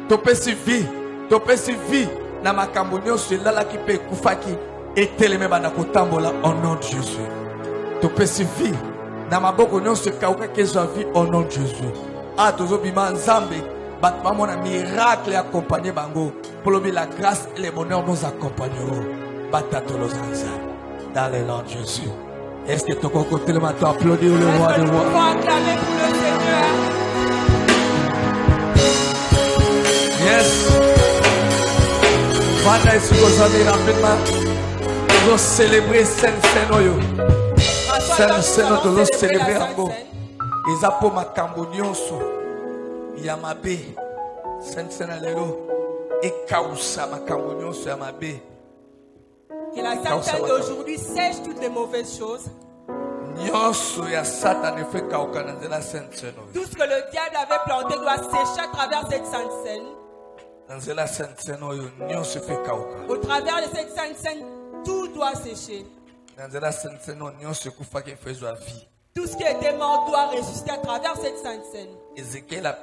topesi vie. Topesi vie na makambo nyonso elala ki pe kufaki eteleme bana kotambola au nom de Jésus. Topesi vie na maboko nyonso kauka kezwa vie au nom de Jésus. A tozo bima nzambe batma mona miracle accompagner bango pour la grâce et le bonheur nous accompagneront. Batatolo zanza dans le nom de Jésus. Est-ce que ton côté le matin applaudir le roi des rois? Acclamer pour le Seigneur. Yes. Vanda ici vous avez rapidement. Nous célébrer Saint-Senoyo. Saint-Senoyo nous célébrer encore. Ils a pour ma cambonionso. Yamabe. Saint-Senalero. Et Kausa ma cambonionso Yamabe. Que la Sainte d'aujourd'hui sèche toutes les mauvaises choses. Tout ce que le diable avait planté doit sécher à travers cette sainte scène. Au travers de cette sainte scène, tout doit sécher. Tout ce qui était mort doit ressusciter à travers cette sainte scène. Ézéchiel a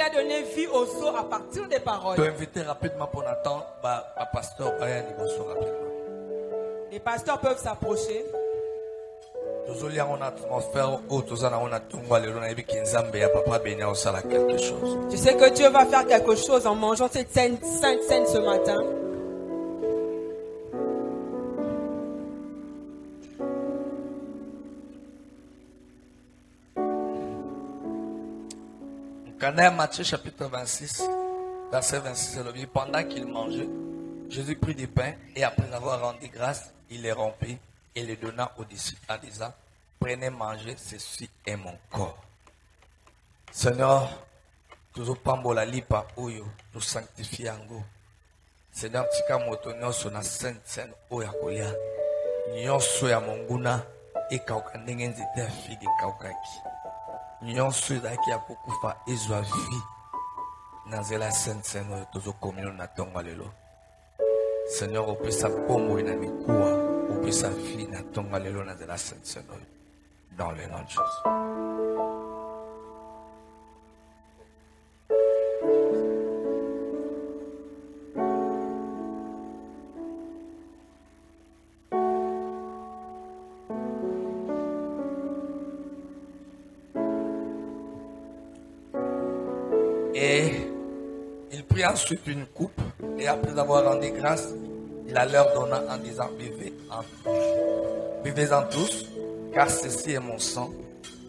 donné vie aux eaux à partir des paroles. Les pasteurs peuvent s'approcher. Je sais que Dieu va faire quelque chose en mangeant cette sainte scène ce matin. Matthieu chapitre 26, verset 26, pendant qu'il mangeait, Jésus prit du pain et après avoir rendu grâce, il les rompit et les donna aux disciples en disant, prenez, mangez, ceci est mon corps. Seigneur, toujours pambola lipa oyo, nous sanctifie ango. Seigneur, tika motonyo sona sainte oya kolia, nyonso ya monguna e kauka ndenge nzete figi kaukaki. Nyonso ezalaki ya kokufa ezwa vie na nzela sainte oyo tozokomino na ntongo lelo. Seigneur, opesa pombo na mikuwa, opesa vie na ntongo lelo na nzela sainte oyo. Dans le nom de Jésus. Et il prit ensuite une coupe et après avoir rendu grâce, il la leur donna en disant, buvez-en tous, car ceci est mon sang,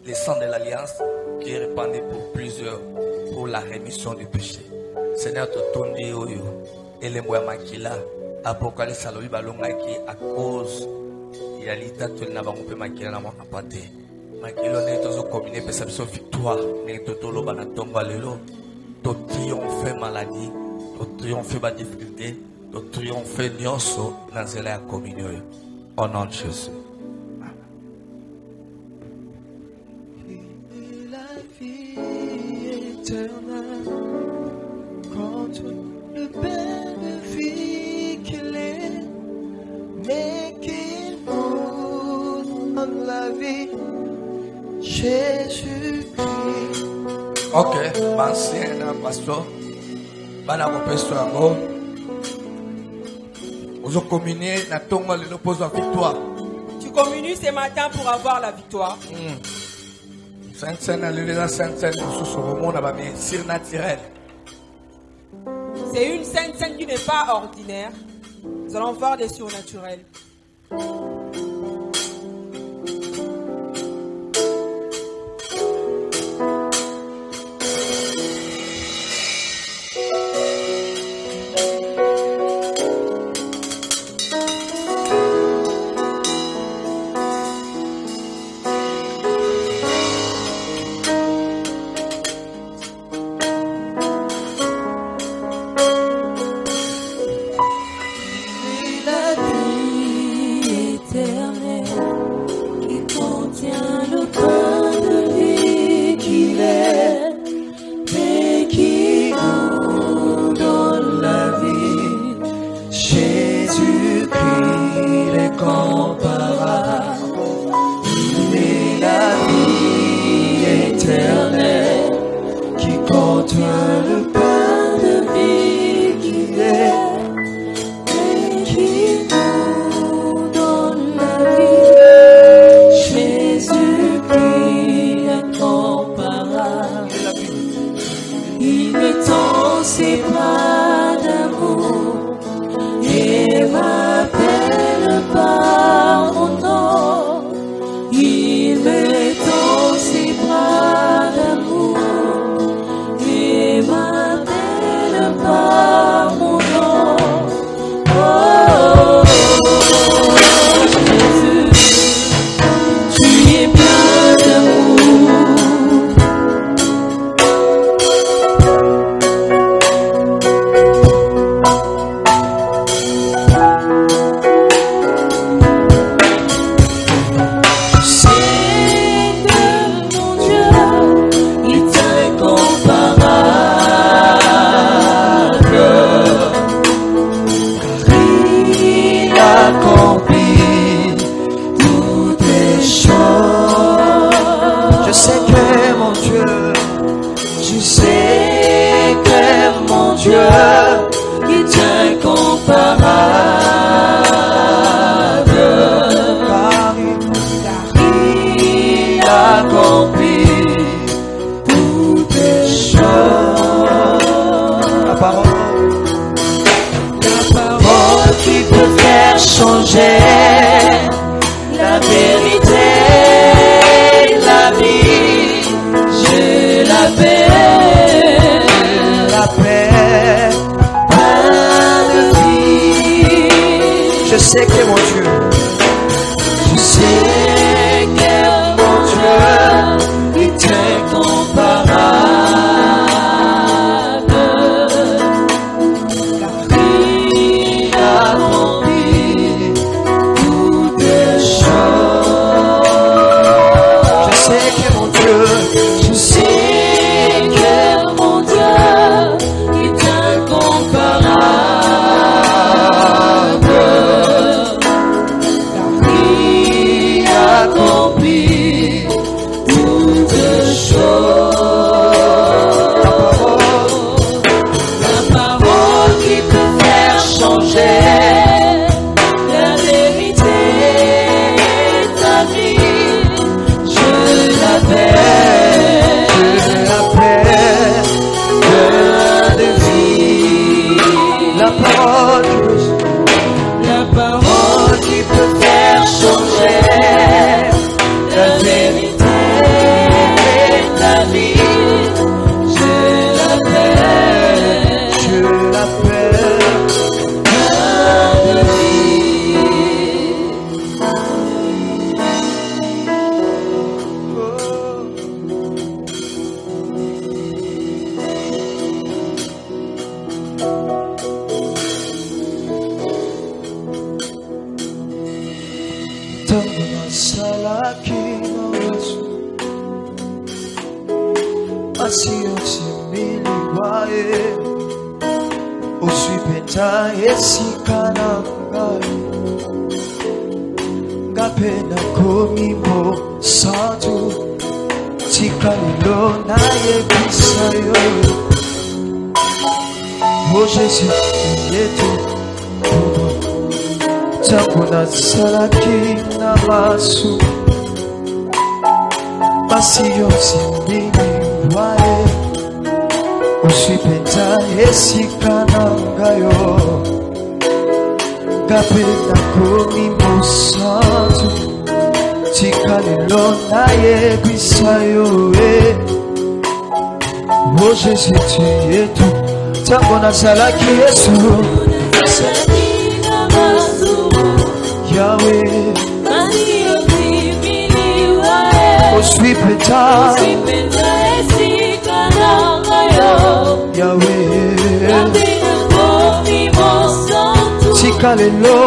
le sang de l'alliance qui est répandu pour plusieurs, pour la rémission du péché. Seigneur, totondi oyo, elembo makila, apocalypse alobi balongaki à cause ya litato na bango pe makila na mona pate. Makilo ne tozo combiner pesa biso victoire, ne totolo bana tomba lelo, to triompher maladie, to triompher ba difficulté, to triompher nyonso na nzela ya communion. Au nom de Jésus. Contre le pain de vie qu'il est, mais qu'il nous donne la vie, Jésus-Christ. Ok, ancien pasteur, bana kopeso yango, ozo communier na tongo le l'oppose à victoire. Tu communies ce matin pour avoir la victoire. Sainte scène à l'île Sainte scène pour ce roman à bami surnaturel. C'est une sainte scène qui n'est pas ordinaire. Nous allons voir des surnaturels. sais que mon Dieu, je sais que mon Dieu est incomparable, car il a rempli toutes choses. Je sais que mon Dieu, je sais que mon Dieu est incomparable, car il a accompli toutes choses. La parole qui peut faire changer la vérité établie, je l'appelle plein de vie. La parole qui peut faire changer la vérité établie, je l'appelle plein de vie. Tangu nasalaki na Yesu asiyotimiliwaye, usipenda esika na ngai ngapenda komimo santu tikalilo naye bisayo. Oh Jésus, yetu tangu nasalaki na masu asiyotimiliwaye, usipenda esika na ngayo ngapenda komimo santu tikalilo naye bisayo. Oh Jésus, tu es tout. Tangu nasalaki Yesu Yahweh, usipenda Yahweh, tikalelo.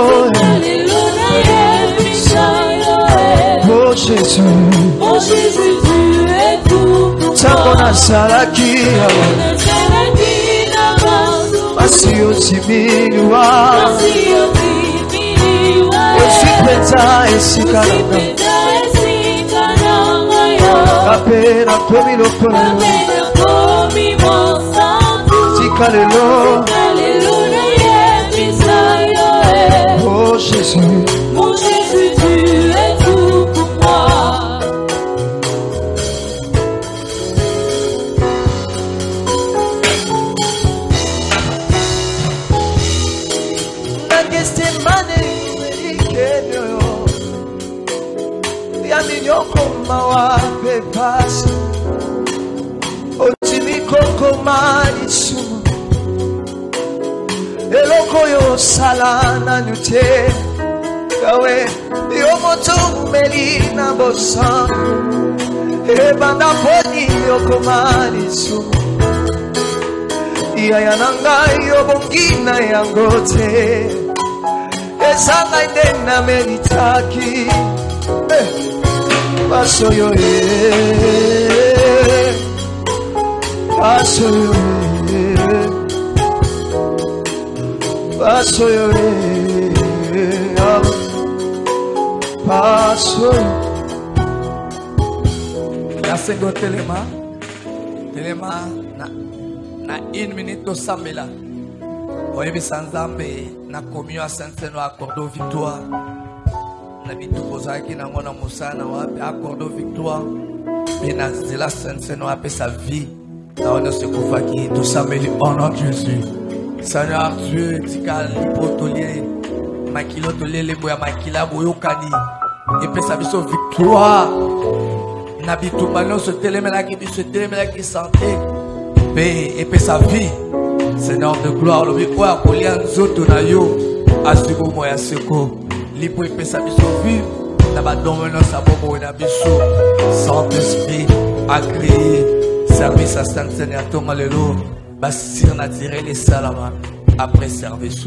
Oh Jésus, tu es tout. Tangu nasalaki asiyotimiliwaye, usipenda esika na ngai ngapenda komilokolo tikalelo. Oh Jésus, Mon Jésus, tu es tout pour moi. Nagestemane ikenyo ya minyoko mawape pasi otimikoko manisu eloko yo salana nute kawe yomoto melina bosan ebanda poni yoko manisu iya nanga yobongina yangote esanga indena meditaki pasoyo pasoyo pasoyo pasoyo. Nasengo telema na 1 minute to sambela oyebi sanzambe na communion sainte no accordo victoire na bitu kozaki na ngona musana wapi accordo victoire bena zela sainte no ape sa vie na ono se kufaki to sambeli au nom de Jésus. Seigneur Dieu tika lipotolier makilo tolele boya makila boyokani epe sa biso victoire na bitumba nyonso telemelaki biso telemelaki santé et paix sa vie. Seigneur de gloire, le oya kolia nzoto na yo Asuko moya seko. Libre pesa biso vie. Naba domino sa bobo na biso. Saint-Esprit a créé. Service à Saint-Seigneur à ton alléluia. Basir na tiré les salama. Après service.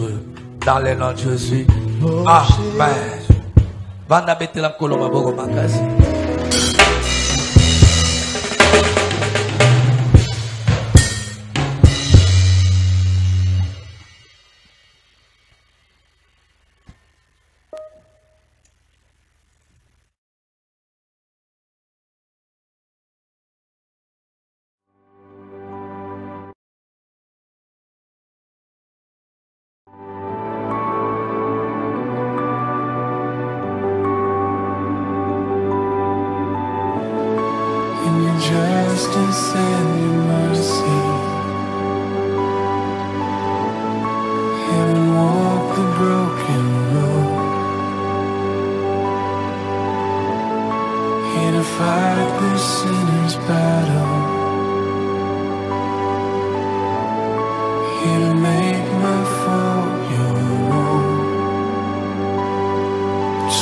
Dans le nom de Jésus. Amen. Banda betela koloma bogo makasi. Justice and your mercy, heaven walk the broken road, here to fight the sinner's battle, here to make my fault your own.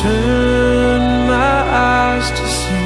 Turn my eyes to see